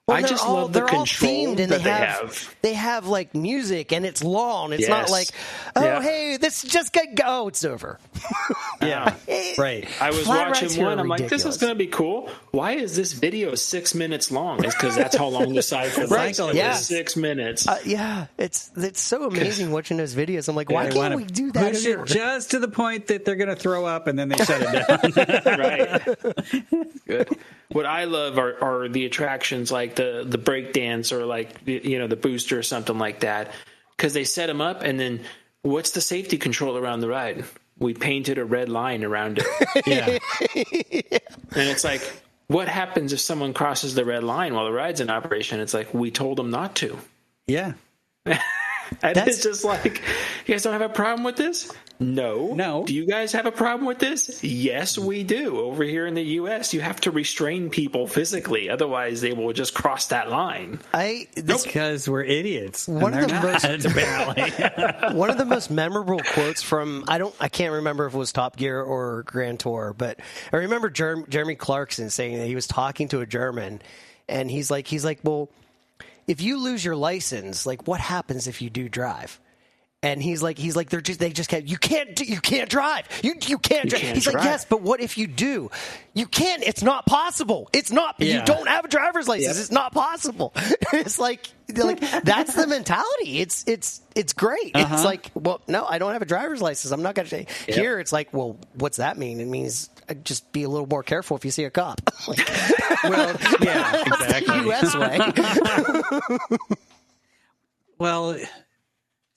Well, I just love the control and that they have. They have like music, and it's long. It's not like, hey, this just got it's over. Yeah, right. I was watching one. I'm like, this is going to be cool. Why is this video 6 minutes long? It's because that's how long the cycle is. 6 minutes. It's so amazing watching those videos. I'm like, why can't we do that? Push it just to the point that they're going to throw up, and then they shut it down. Right. Good. What I love are the attractions like the break dance or like the booster or something like that, because they set them up, and then what's the safety control around the ride? We painted a red line around it. And it's like, what happens if someone crosses the red line while the ride's in operation? It's like, we told them not to. Yeah. And it's just like, you guys don't have a problem with this? No. Do you guys have a problem with this? Yes, we do. Over here in the U.S., you have to restrain people physically. Otherwise, they will just cross that line. Because we're idiots. One of the most memorable quotes from, I can't remember if it was Top Gear or Grand Tour, but I remember Jeremy Clarkson saying that he was talking to a German, and he's like, well, if you lose your license, like, what happens if you do drive? And he's like, they just can't. You can't drive. You can't drive. He's like, yes, but what if you do? You can't. It's not possible. It's not. Yeah. You don't have a driver's license. Yep. It's not possible. It's like that's the mentality. It's great. Uh-huh. It's like, well, no, I don't have a driver's license. I'm not going to. Here, it's like, well, what's that mean? It means just be a little more careful if you see a cop. Well, yeah, exactly. The U.S. way. Well.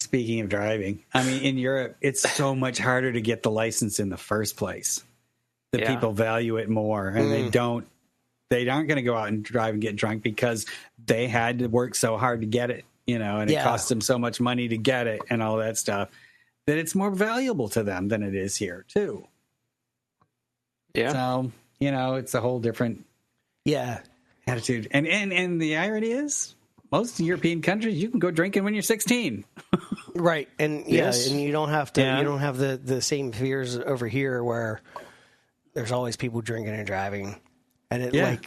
Speaking of driving, I mean, in Europe, it's so much harder to get the license in the first place. The people value it more, and they aren't going to go out and drive and get drunk because they had to work so hard to get it, and it costs them so much money to get it and all that stuff, that it's more valuable to them than it is here, too. Yeah. So, it's a whole different attitude. And the irony is, most European countries, you can go drinking when you're 16. Right. And and you don't have to you don't have the same fears over here where there's always people drinking and driving. And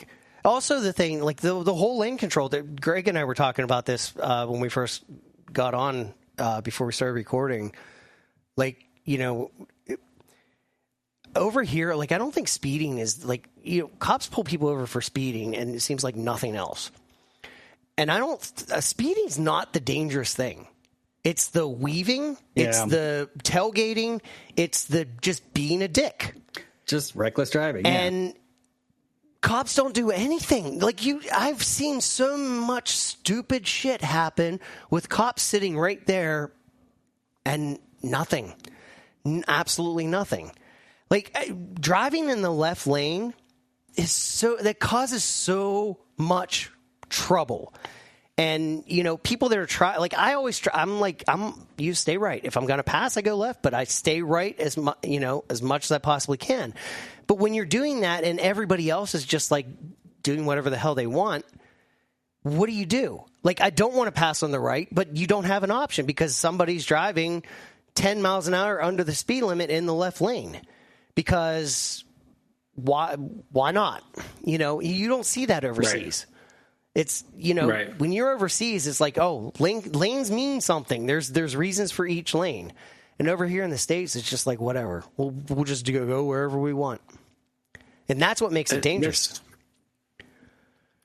also the thing, like the whole lane control, that Greg and I were talking about this when we first got on before we started recording. Like, over here, like, I don't think speeding is like, cops pull people over for speeding and it seems like nothing else. And speeding's not the dangerous thing. It's the weaving. Yeah. It's the tailgating. It's the just being a dick. Just reckless driving. And cops don't do anything. Like I've seen so much stupid shit happen with cops sitting right there and nothing. Absolutely nothing. Like driving in the left lane that causes so much trouble. And people that are I always try, you stay right. If I'm going to pass, I go left, but I stay right as much as I possibly can. But when you're doing that and everybody else is just like doing whatever the hell they want, what do you do? Like, I don't want to pass on the right, but you don't have an option because somebody's driving 10 miles an hour under the speed limit in the left lane. Because why not? You don't see that overseas. Right. It's, when you're overseas, it's like, oh, lanes mean something. There's reasons for each lane. And over here in the States, it's just like, whatever. We'll just go wherever we want. And that's what makes it dangerous.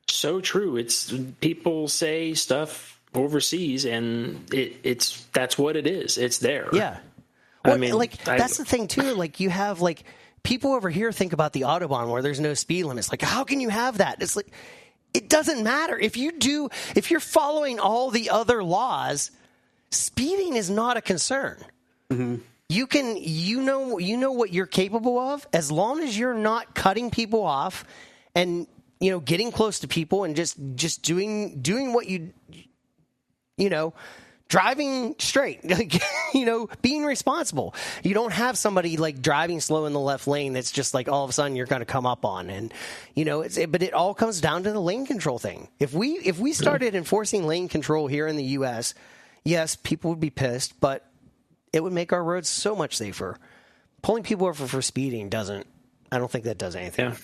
So true. It's people say stuff overseas and that's what it is. It's there. Yeah. Well, that's the thing too. Like you have people over here think about the Autobahn where there's no speed limits. Like, how can you have that? It's like, it doesn't matter. If you're following all the other laws, speeding is not a concern. Mm-hmm. You know what you're capable of as long as you're not cutting people off and, getting close to people and just doing what you driving straight, like, being responsible. You don't have somebody like driving slow in the left lane that's just like all of a sudden you're going to come up on. And, but it all comes down to the lane control thing. If we started enforcing lane control here in the U.S., yes, people would be pissed, but it would make our roads so much safer. Pulling people over for speeding I don't think that does anything.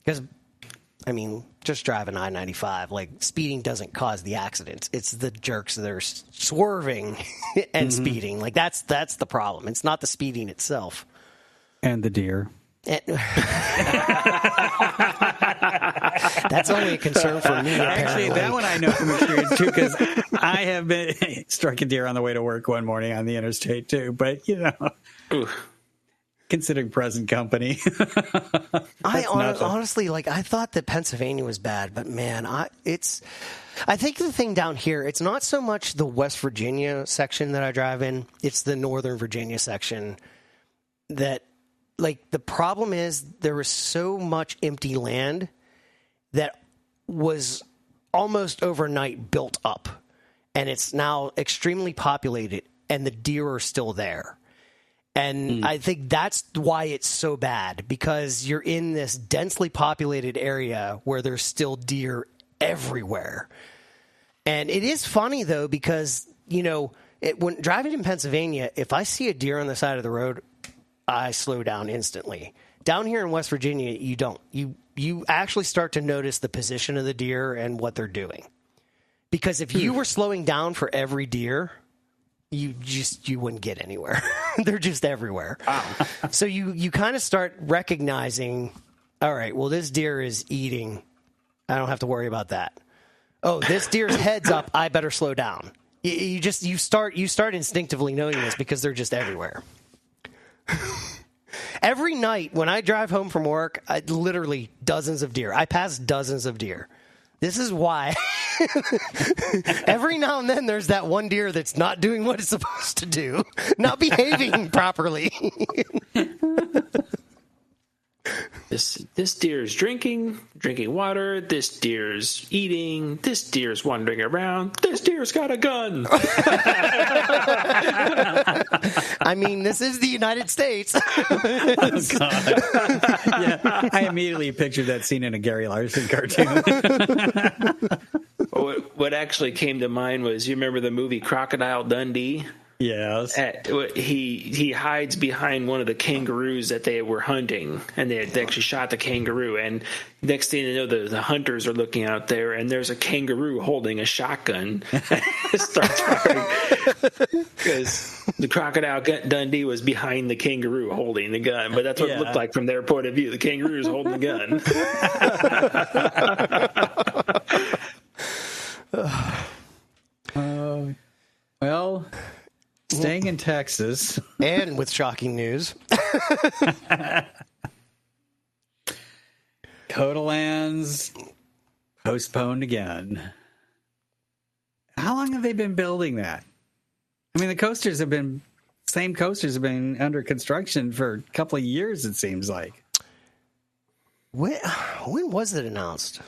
Because, just driving I-95, like, speeding doesn't cause the accidents. It's the jerks that are swerving and speeding. Like, that's the problem. It's not the speeding itself. And the deer. That's only a concern for me, apparently. Actually, that one I know from experience, too, because I have been struck a deer on the way to work one morning on the interstate, too. But, considering present company. Honestly, I thought that Pennsylvania was bad, but man, I think the thing down here, it's not so much the West Virginia section that I drive in, it's the Northern Virginia section that, the problem is there was so much empty land that was almost overnight built up, and it's now extremely populated, and the deer are still there. And I think that's why it's so bad, because you're in this densely populated area where there's still deer everywhere. And it is funny, though, because, when driving in Pennsylvania, if I see a deer on the side of the road, I slow down instantly. Down here in West Virginia, you don't. You actually start to notice the position of the deer and what they're doing. Because if you were slowing down for every deer, you wouldn't get anywhere. They're just everywhere. Wow. So you kind of start recognizing, all right, well, this deer is eating. I don't have to worry about that. Oh, this deer's head's up. I better slow down. You start instinctively knowing this because they're just everywhere. Every night when I drive home from work, literally dozens of deer. I pass dozens of deer. This is why every now and then there's that one deer that's not doing what it's supposed to do, not behaving properly. This deer's drinking water. This deer's eating. This deer's wandering around. This deer's got a gun. This is the United States. Oh, God. Yeah, I immediately pictured that scene in a Gary Larson cartoon. What actually came to mind was, you remember the movie Crocodile Dundee? Yes. He hides behind one of the kangaroos that they were hunting, and they actually shot the kangaroo. And next thing you know, the hunters are looking out there, and there's a kangaroo holding a shotgun. Starts firing because the Crocodile Dundee was behind the kangaroo holding the gun. But that's what it looked like from their point of view. The kangaroo is holding the gun. Well. Staying in Texas. And with shocking news. Codalands postponed again. How long have they been building that? The same coasters have been under construction for a couple of years, it seems like. When was it announced?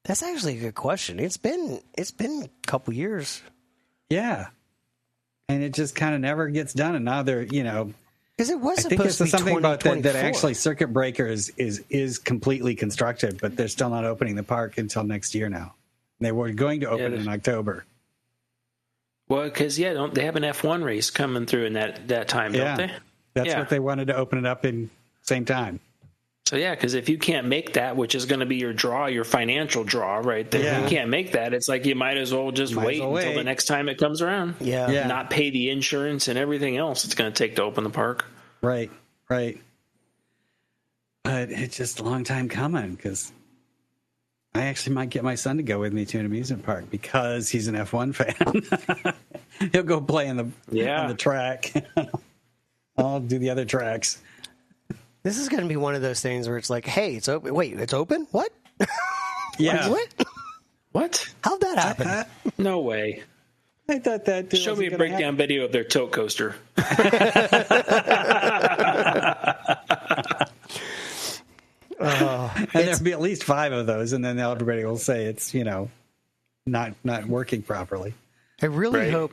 That's actually a good question. It's been a couple years. Yeah. And it just kind of never gets done. And now they're, because it was I think supposed to be something about that actually Circuit Breaker is completely constructed, but they're still not opening the park until next year now. They were going to open in October. Well, because, they have an F1 race coming through in that time, don't they? That's what they wanted to open it up in same time. So, because if you can't make that, which is going to be your draw, your financial draw, right? If you can't make that, it's like you might as well just wait until the next time it comes around. Yeah. Not pay the insurance and everything else it's going to take to open the park. Right. But it's just a long time coming, because I actually might get my son to go with me to an amusement park because he's an F1 fan. He'll go play on the track. I'll do the other tracks. This is going to be one of those things where it's like, hey, it's open. Wait, it's open? What? Yeah. What? How'd that happen? No way. I thought that. Show me a breakdown video of their tilt coaster. And there'll be at least 5 of those, and then everybody will say it's not working properly. I really hope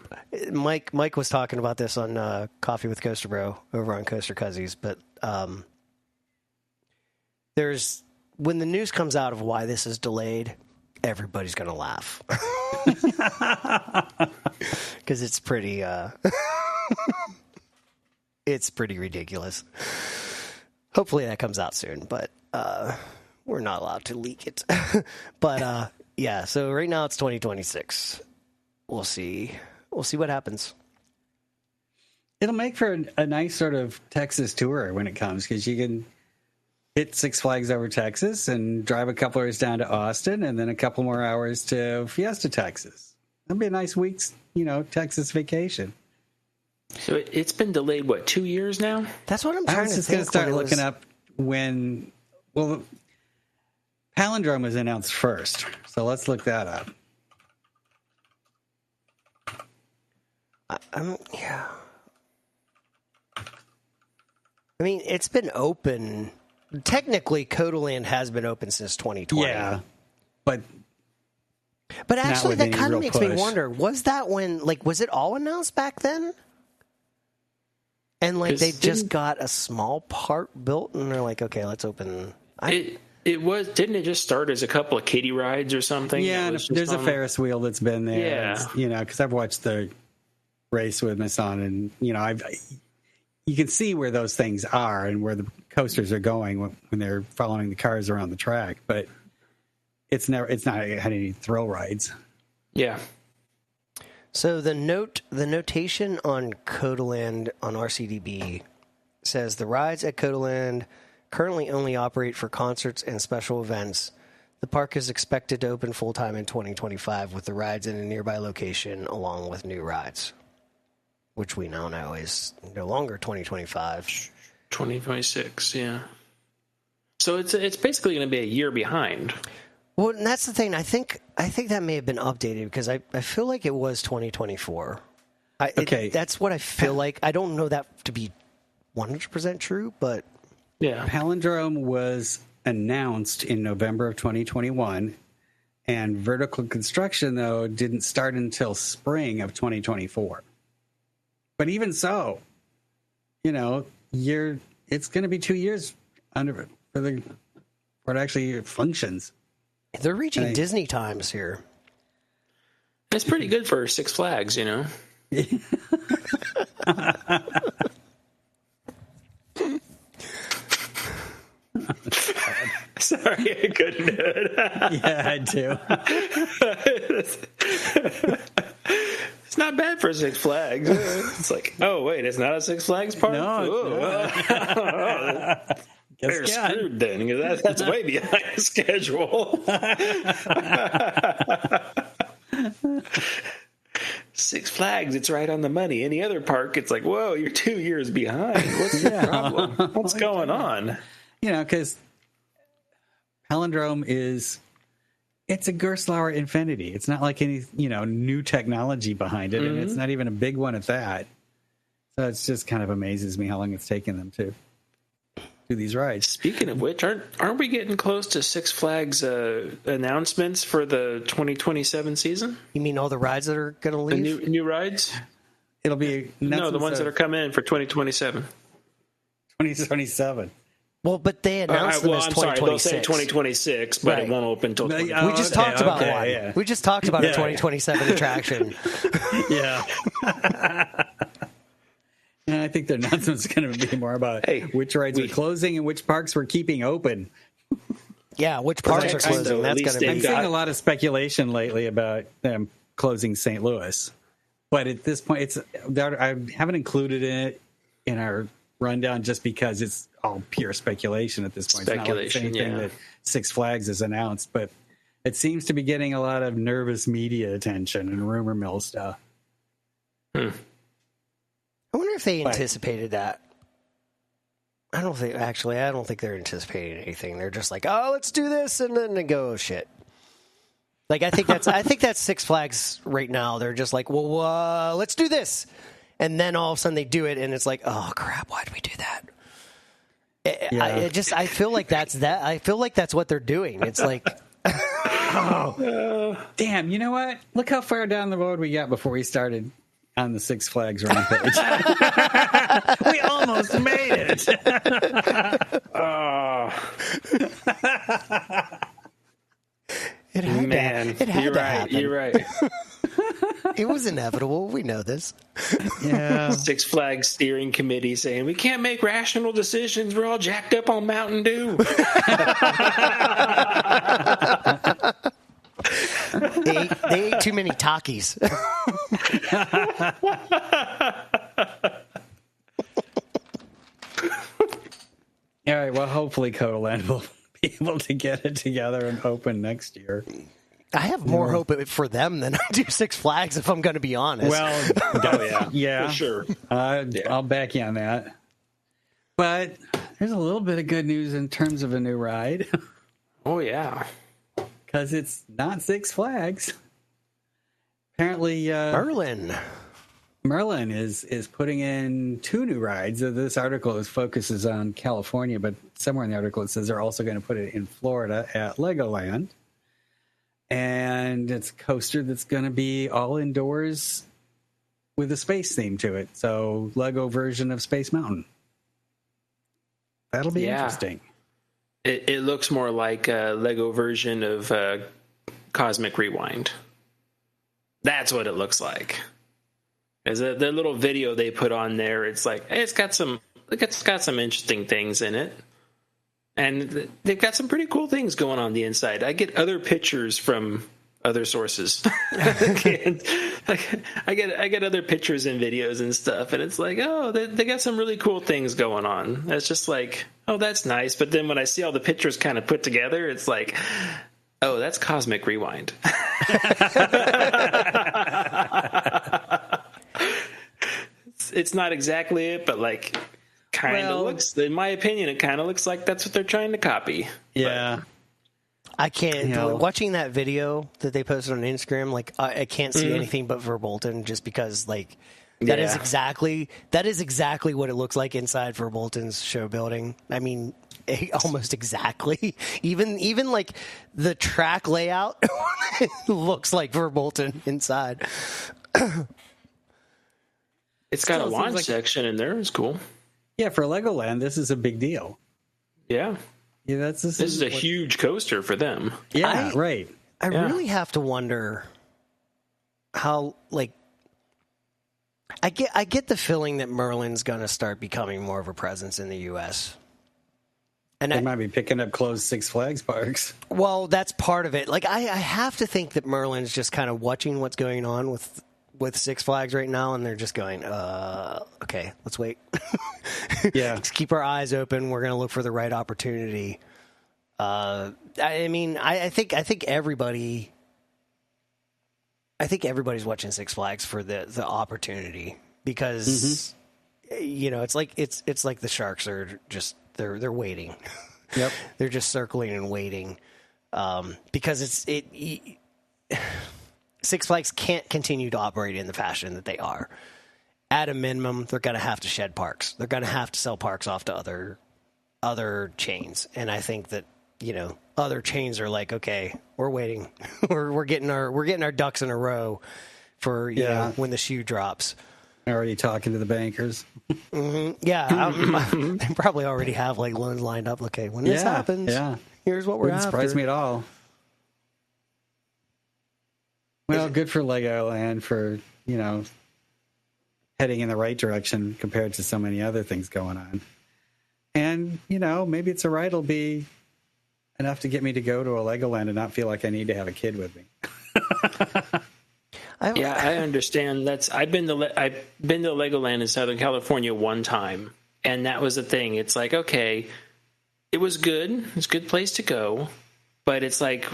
Mike was talking about this on Coffee with Coaster Bro over on Coaster Cuzzies, but when the news comes out of why this is delayed, everybody's going to laugh. Because it's pretty it's pretty ridiculous. Hopefully that comes out soon, but we're not allowed to leak it. But yeah, so right now it's 2026. We'll see what happens. It'll make for a nice sort of Texas tour when it comes, because you can hit Six Flags over Texas and drive a couple hours down to Austin and then a couple more hours to Fiesta, Texas. That'll be a nice week's, Texas vacation. So it's been delayed, 2 years now? That's what I'm trying to think. I was just going to start looking up when, Palindrome was announced first. So let's look that up. Yeah. I mean, it's been open. Technically, Codaland has been open since 2020. Yeah, but actually, that kind of makes me wonder: was that when, was it all announced back then? And they just got a small part built, and they're like, okay, let's open. It was, didn't it just start as a couple of kiddie rides or something? Yeah, there's a Ferris wheel that's been there. Yeah, because I've watched the race with my son, and you can see where those things are and where the coasters are going when they're following the cars around the track, but it's not had any thrill rides. Yeah. So the notation on Codaland on RCDB says the rides at Codaland currently only operate for concerts and special events. The park is expected to open full-time in 2025 with the rides in a nearby location along with new rides, which we now know is no longer 2025. 2026, yeah. So it's basically going to be a year behind. Well, and that's the thing. I think that may have been updated because I feel like it was 2024. That's what I feel like. I don't know that to be 100% true, but... Yeah. Palindrome was announced in November of 2021, and vertical construction, though, didn't start until spring of 2024. But even so, it's going to be 2 years for it actually functions. They're reaching Disney times here. It's pretty good for Six Flags, Sorry, I couldn't do it. Yeah, I do. It's not bad for Six Flags. It's like, oh, wait, it's not a Six Flags park? No, They're screwed then, because that's way behind schedule. Six Flags, it's right on the money. Any other park, it's like, whoa, you're 2 years behind. What's the problem? What's going on? Because Palindrome it's a Gerstlauer Infinity. It's not like any, new technology behind it, and it's not even a big one at that. So it's just kind of amazes me how long it's taken them to do these rides. Speaking of which, aren't we getting close to Six Flags announcements for the 2027 season? You mean all the rides that are going to leave? The new rides? It'll be... No, the ones that are coming in for 2027 2027. Well, but they announced them as 2026. Sorry, they'll say 2026, but it won't open until 2026. We just talked about one. Yeah. We just talked about a 2027 attraction. Yeah. And I think the announcement's going to be more about which rides are closing and which parks we're keeping open. Yeah, which parks are closing. That's going to be... I'm seeing a lot of speculation lately about them closing St. Louis. But at this point, I haven't included it in our rundown just because it's all pure speculation at this point. Speculation, it's not like anything that Six Flags has announced, but it seems to be getting a lot of nervous media attention and rumor mill stuff. I wonder if they anticipated that. I don't think they're anticipating anything. They're just like, oh, let's do this, and then they go, oh, shit. I think that's Six Flags right now. They're just like, well, let's do this. And then all of a sudden they do it, and it's like, oh crap, why did we do that? I feel like that's that. I feel like that's what they're doing. It's like, Oh, damn! You know what? Look how far down the road we got before we started on the Six Flags rampage. We almost made it. It had Man, to, it had you're to right. happen. You're right. It was inevitable. We know this. Yeah. Six Flags steering committee saying we can't make rational decisions. We're all jacked up on Mountain Dew. They ate too many Takis. All right. Well, hopefully, Codaland will be able to get it together and open next year. I have more hope for them than I do Six Flags, if I'm going to be honest. Well, yeah, for sure. I'll back you on that. But there's a little bit of good news in terms of a new ride. Oh yeah, because it's not Six Flags. Apparently, Merlin is putting in 2 new rides. This article focuses on California, but somewhere in the article it says they're also going to put it in Florida at Legoland. And it's a coaster that's going to be all indoors with a space theme to it. So Lego version of Space Mountain. That'll be interesting. It looks more like a Lego version of Cosmic Rewind. That's what it looks like. As the little video they put on there, it's like it's got some interesting things in it. And they've got some pretty cool things going on the inside. I get other pictures from other sources. I get other pictures and videos and stuff, and it's like, oh, they got some really cool things going on. It's just like, oh, that's nice. But then when I see all the pictures kind of put together, it's like, oh, that's Cosmic Rewind. It's not exactly it, but like. Kind of looks, in my opinion, it kind of looks like that's what they're trying to copy. Yeah. But, I can't, watching that video that they posted on Instagram, like, I can't see anything but Verbolten just because, like, that is exactly what it looks like inside Verbolten's show building. I mean, almost exactly. Even like the track layout looks like Verbolten inside. It's got a launch section in there. It's cool. Yeah, for Legoland, this is a big deal. Yeah. This is a huge coaster for them. Yeah, right. I really have to wonder how, like, I get the feeling that Merlin's going to start becoming more of a presence in the U.S. And they might be picking up closed Six Flags parks. Well, that's part of it. Like, I have to think that Merlin's just kind of watching what's going on with Six Flags right now, and they're just going, okay, let's wait. Yeah. Let's keep our eyes open. We're going to look for the right opportunity. I mean, I think everybody's watching Six Flags for the opportunity because it's like the Sharks are just they're waiting. Yep. They're just circling and waiting because Six Flags can't continue to operate in the fashion that they are. At a minimum, they're going to have to shed parks. They're going to have to sell parks off to other chains. And I think that, other chains are like, okay, we're waiting. we're getting our ducks in a row for when the shoe drops. Already talking to the bankers. Mm-hmm. Yeah, they probably already have like loans lined up. Okay, when this happens, here's what we're after. Wouldn't surprise me at all. Well, good for Legoland for, heading in the right direction compared to so many other things going on. And, maybe it's a ride will be enough to get me to go to a Legoland and not feel like I need to have a kid with me. I understand. I've been to Legoland in Southern California one time, and that was the thing. It's like, okay, it was good. It's a good place to go, but it's like,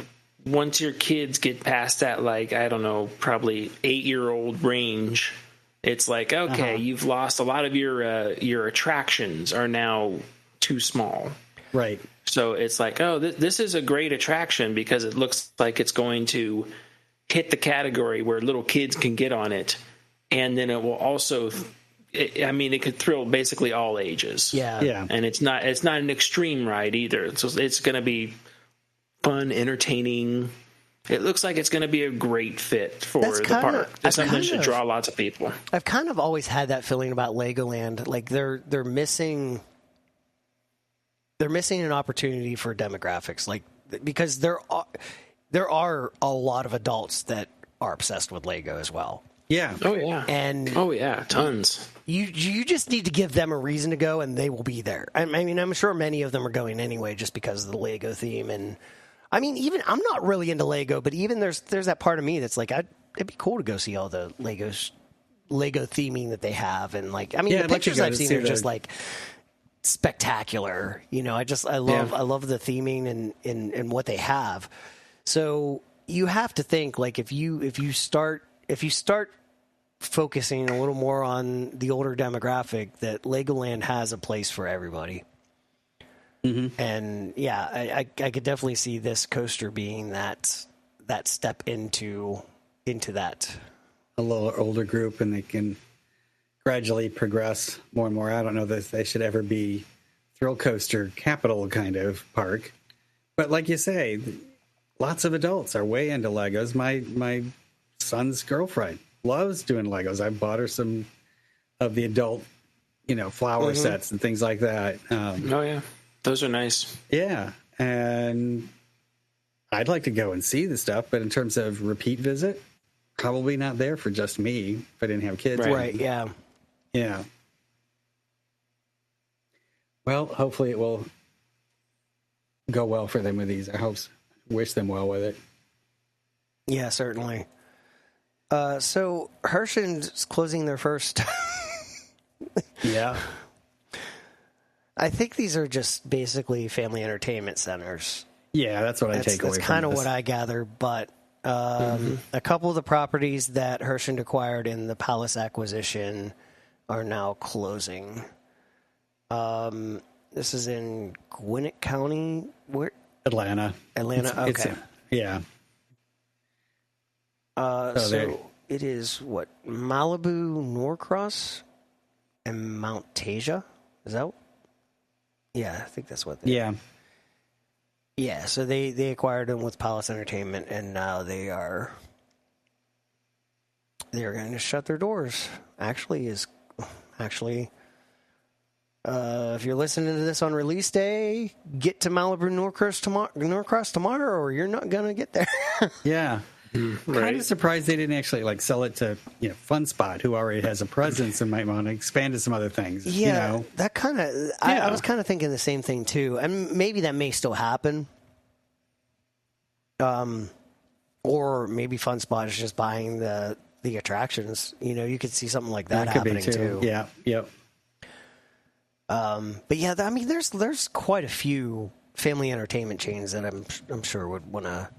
once your kids get past that, like, I don't know, probably 8-year-old range, it's like, okay, you've lost a lot of your attractions are now too small. Right. So it's like, oh, this is a great attraction because it looks like it's going to hit the category where little kids can get on it. And then it will also, it could thrill basically all ages. Yeah. Yeah. And it's not an extreme ride either. So it's going to be fun, entertaining, It looks like it's going to be a great fit for the park. It's something that should draw lots of people. I've kind of always had that feeling about Legoland. Like they're missing an opportunity for demographics. Like because there are a lot of adults that are obsessed with Lego as well. Yeah. Oh yeah. And tons. You just need to give them a reason to go, and they will be there. I mean, I'm sure many of them are going anyway, just because of the Lego theme. And I mean, even I'm not really into Lego, but even there's that part of me that's like, it'd be cool to go see all the Lego theming that they have, and like, I mean, the pictures I've seen are just like spectacular. You know, I love the theming and what they have. So you have to think like if you start focusing a little more on the older demographic, that Legoland has a place for everybody. Mm-hmm. And yeah, I could definitely see this coaster being that step into that. A little older group, and they can gradually progress more and more. I don't know that they should ever be thrill coaster capital kind of park, but like you say, lots of adults are way into Legos. My son's girlfriend loves doing Legos. I bought her some of the adult, flower sets and things like that. Oh yeah, those are nice. Yeah, and I'd like to go and see the stuff, but in terms of repeat visit, probably not there for just me if I didn't have kids. Right, yeah. Yeah. Well, hopefully it will go well for them with these. I wish them well with it. Yeah, certainly. So Herschen's closing their first. Yeah. I think these are just basically family entertainment centers. Yeah, that's what I take away from this. That's kind of what I gather, but a couple of the properties that Herschen acquired in the Palace acquisition are now closing. This is in Gwinnett County. Where? Atlanta. Okay. Yeah. So it is what? Malibu, Norcross, and Mount Tasia? Is that? Yeah, I think that's what they Yeah. Yeah, so they acquired them with Palace Entertainment, and now they are going to shut their doors. Actually, if you're listening to this on release day, get to Malibu Norcross tomorrow, or you're not going to get there. Yeah. Kind of surprised they didn't actually sell it to Fun Spot, who already has a presence and might want to expand to some other things. Yeah, that kind of. Yeah. I was kind of thinking the same thing too, and maybe that may still happen. Or maybe Fun Spot is just buying the attractions. You could see something like that happening too. Yeah. Yep. But yeah, I mean, there's quite a few family entertainment chains that I'm sure would want to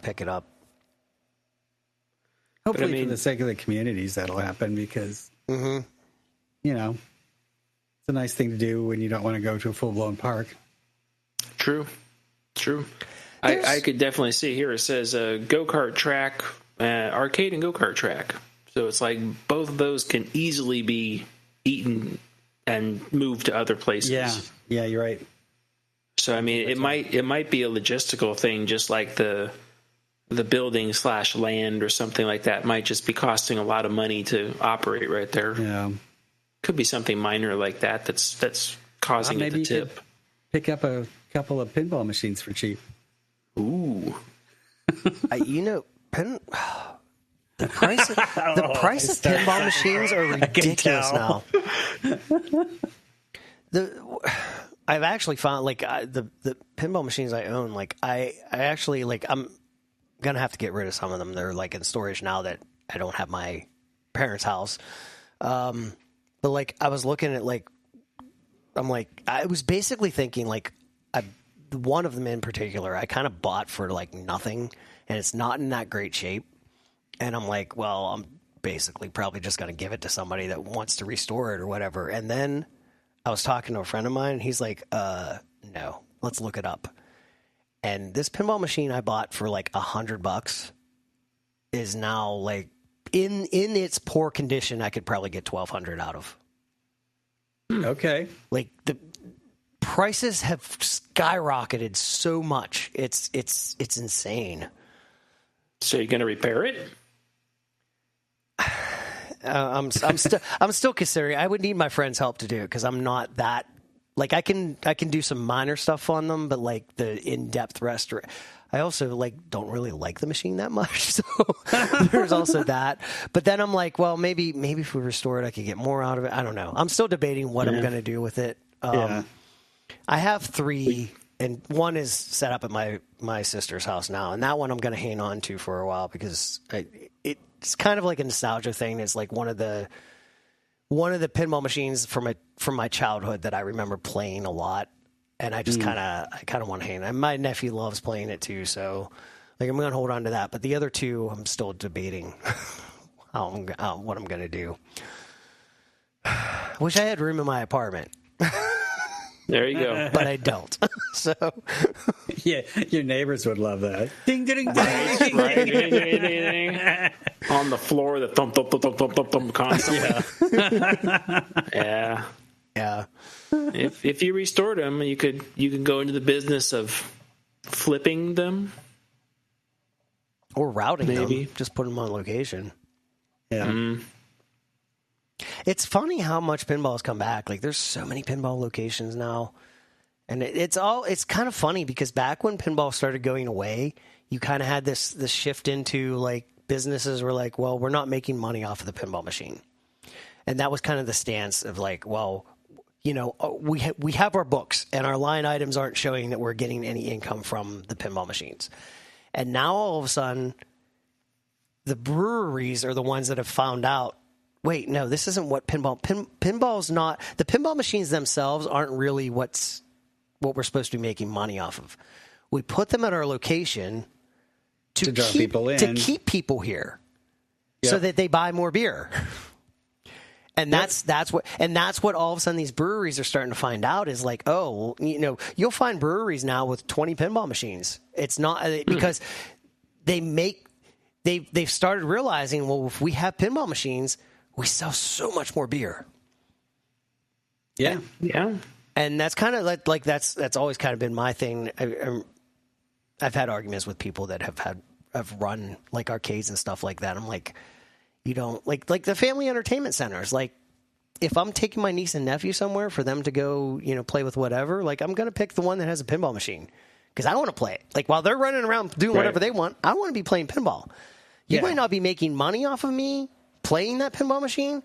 pick it up. Hopefully, for the sake of the communities, that'll happen because, it's a nice thing to do when you don't want to go to a full-blown park. True. I could definitely see here it says go-kart track, arcade and go-kart track. So it's like both of those can easily be eaten and moved to other places. Yeah, you're right. So, I mean, it might be a logistical thing, just like the building / land or something like that might just be costing a lot of money to operate right there. Yeah. Could be something minor like that's causing it to tip. Pick up a couple of pinball machines for cheap. Ooh. The price of pinball machines are ridiculous now. I've actually found the pinball machines I own, I actually I'm gonna have to get rid of some of them. They're in storage now that I don't have my parents' house. But I was looking at I was basically thinking one of them in particular I kind of bought for nothing, and it's not in that great shape. And I'm like, well, I'm basically probably just going to give it to somebody that wants to restore it or whatever. And then I was talking to a friend of mine, and he's like, no, let's look it up. And this pinball machine I bought for $100 is now in its poor condition, I could probably get $1,200 out of. Okay. The prices have skyrocketed so much. It's insane. So you're going to repair it? I'm still considering. I would need my friend's help to do it because I'm not that. Like I can do some minor stuff on them, but like the in-depth I also like don't really like the machine that much, so there's also that. But then I'm like, well, maybe if we restore it, I could get more out of it. I don't know. I'm still debating what I'm going to do with it. I have 3, and one is set up at my sister's house now, and that one I'm going to hang on to for a while because it's kind of like a nostalgia thing. It's like one of the pinball machines from my childhood that I remember playing a lot. And I just kind of want to hang. And my nephew loves playing it too, so like I'm going to hold on to that. But the other 2, I'm still debating what I'm going to do. I wish I had room in my apartment. There you go. But I don't. So yeah, your neighbors would love that. Ding ding ding. Right. Ding, ding, ding, ding. On the floor, the thump thump thump thump thump thump constantly. Yeah. Yeah. If you restored them, you could go into the business of flipping them or routing them. Just put them on location. Yeah. It's funny how much pinball's come back. Like there's so many pinball locations now, and it's kind of funny because back when pinball started going away, you kind of had this shift into like businesses were like, well, we're not making money off of the pinball machine, and that was kind of the stance of like, well, you know, we have our books and our line items aren't showing that we're getting any income from the pinball machines. And now all of a sudden the breweries are the ones that have found out, wait, no, this isn't what pinball's not. The pinball machines themselves aren't really what we're supposed to be making money off of. We put them at our location to draw people in. To keep people here so that they buy more beer. And that's what all of a sudden these breweries are starting to find out is like, oh, well, you know, you'll find breweries now with 20 pinball machines. It's not because they've started realizing, well, if we have pinball machines, we sell so much more beer. Yeah. Yeah. And that's kind of like that's always kind of been my thing. I've had arguments with people that have run like arcades and stuff like that. I'm like, you don't like the family entertainment centers. Like, if I'm taking my niece and nephew somewhere for them to go, you know, play with whatever, like I'm going to pick the one that has a pinball machine because I want to play it. Like while they're running around doing whatever they want, I want to be playing pinball. You might not be making money off of me playing that pinball machine,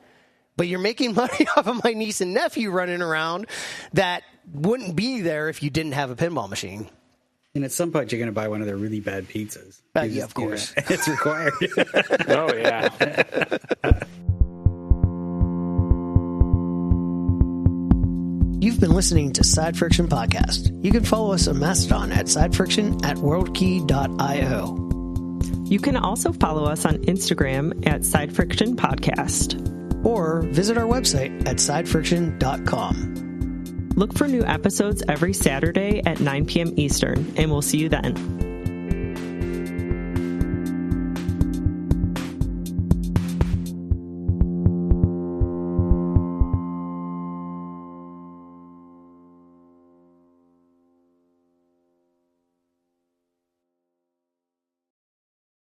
but you're making money off of my niece and nephew running around that wouldn't be there if you didn't have a pinball machine. And at some point, you're going to buy one of their really bad pizzas. Yeah, of course. It's required. Oh, yeah. You've been listening to Side Friction Podcast. You can follow us on Mastodon at sidefriction at worldkey.io. You can also follow us on Instagram at Side Friction Podcast. Or visit our website at sidefriction.com. Look for new episodes every Saturday at 9 p.m. Eastern, and we'll see you then.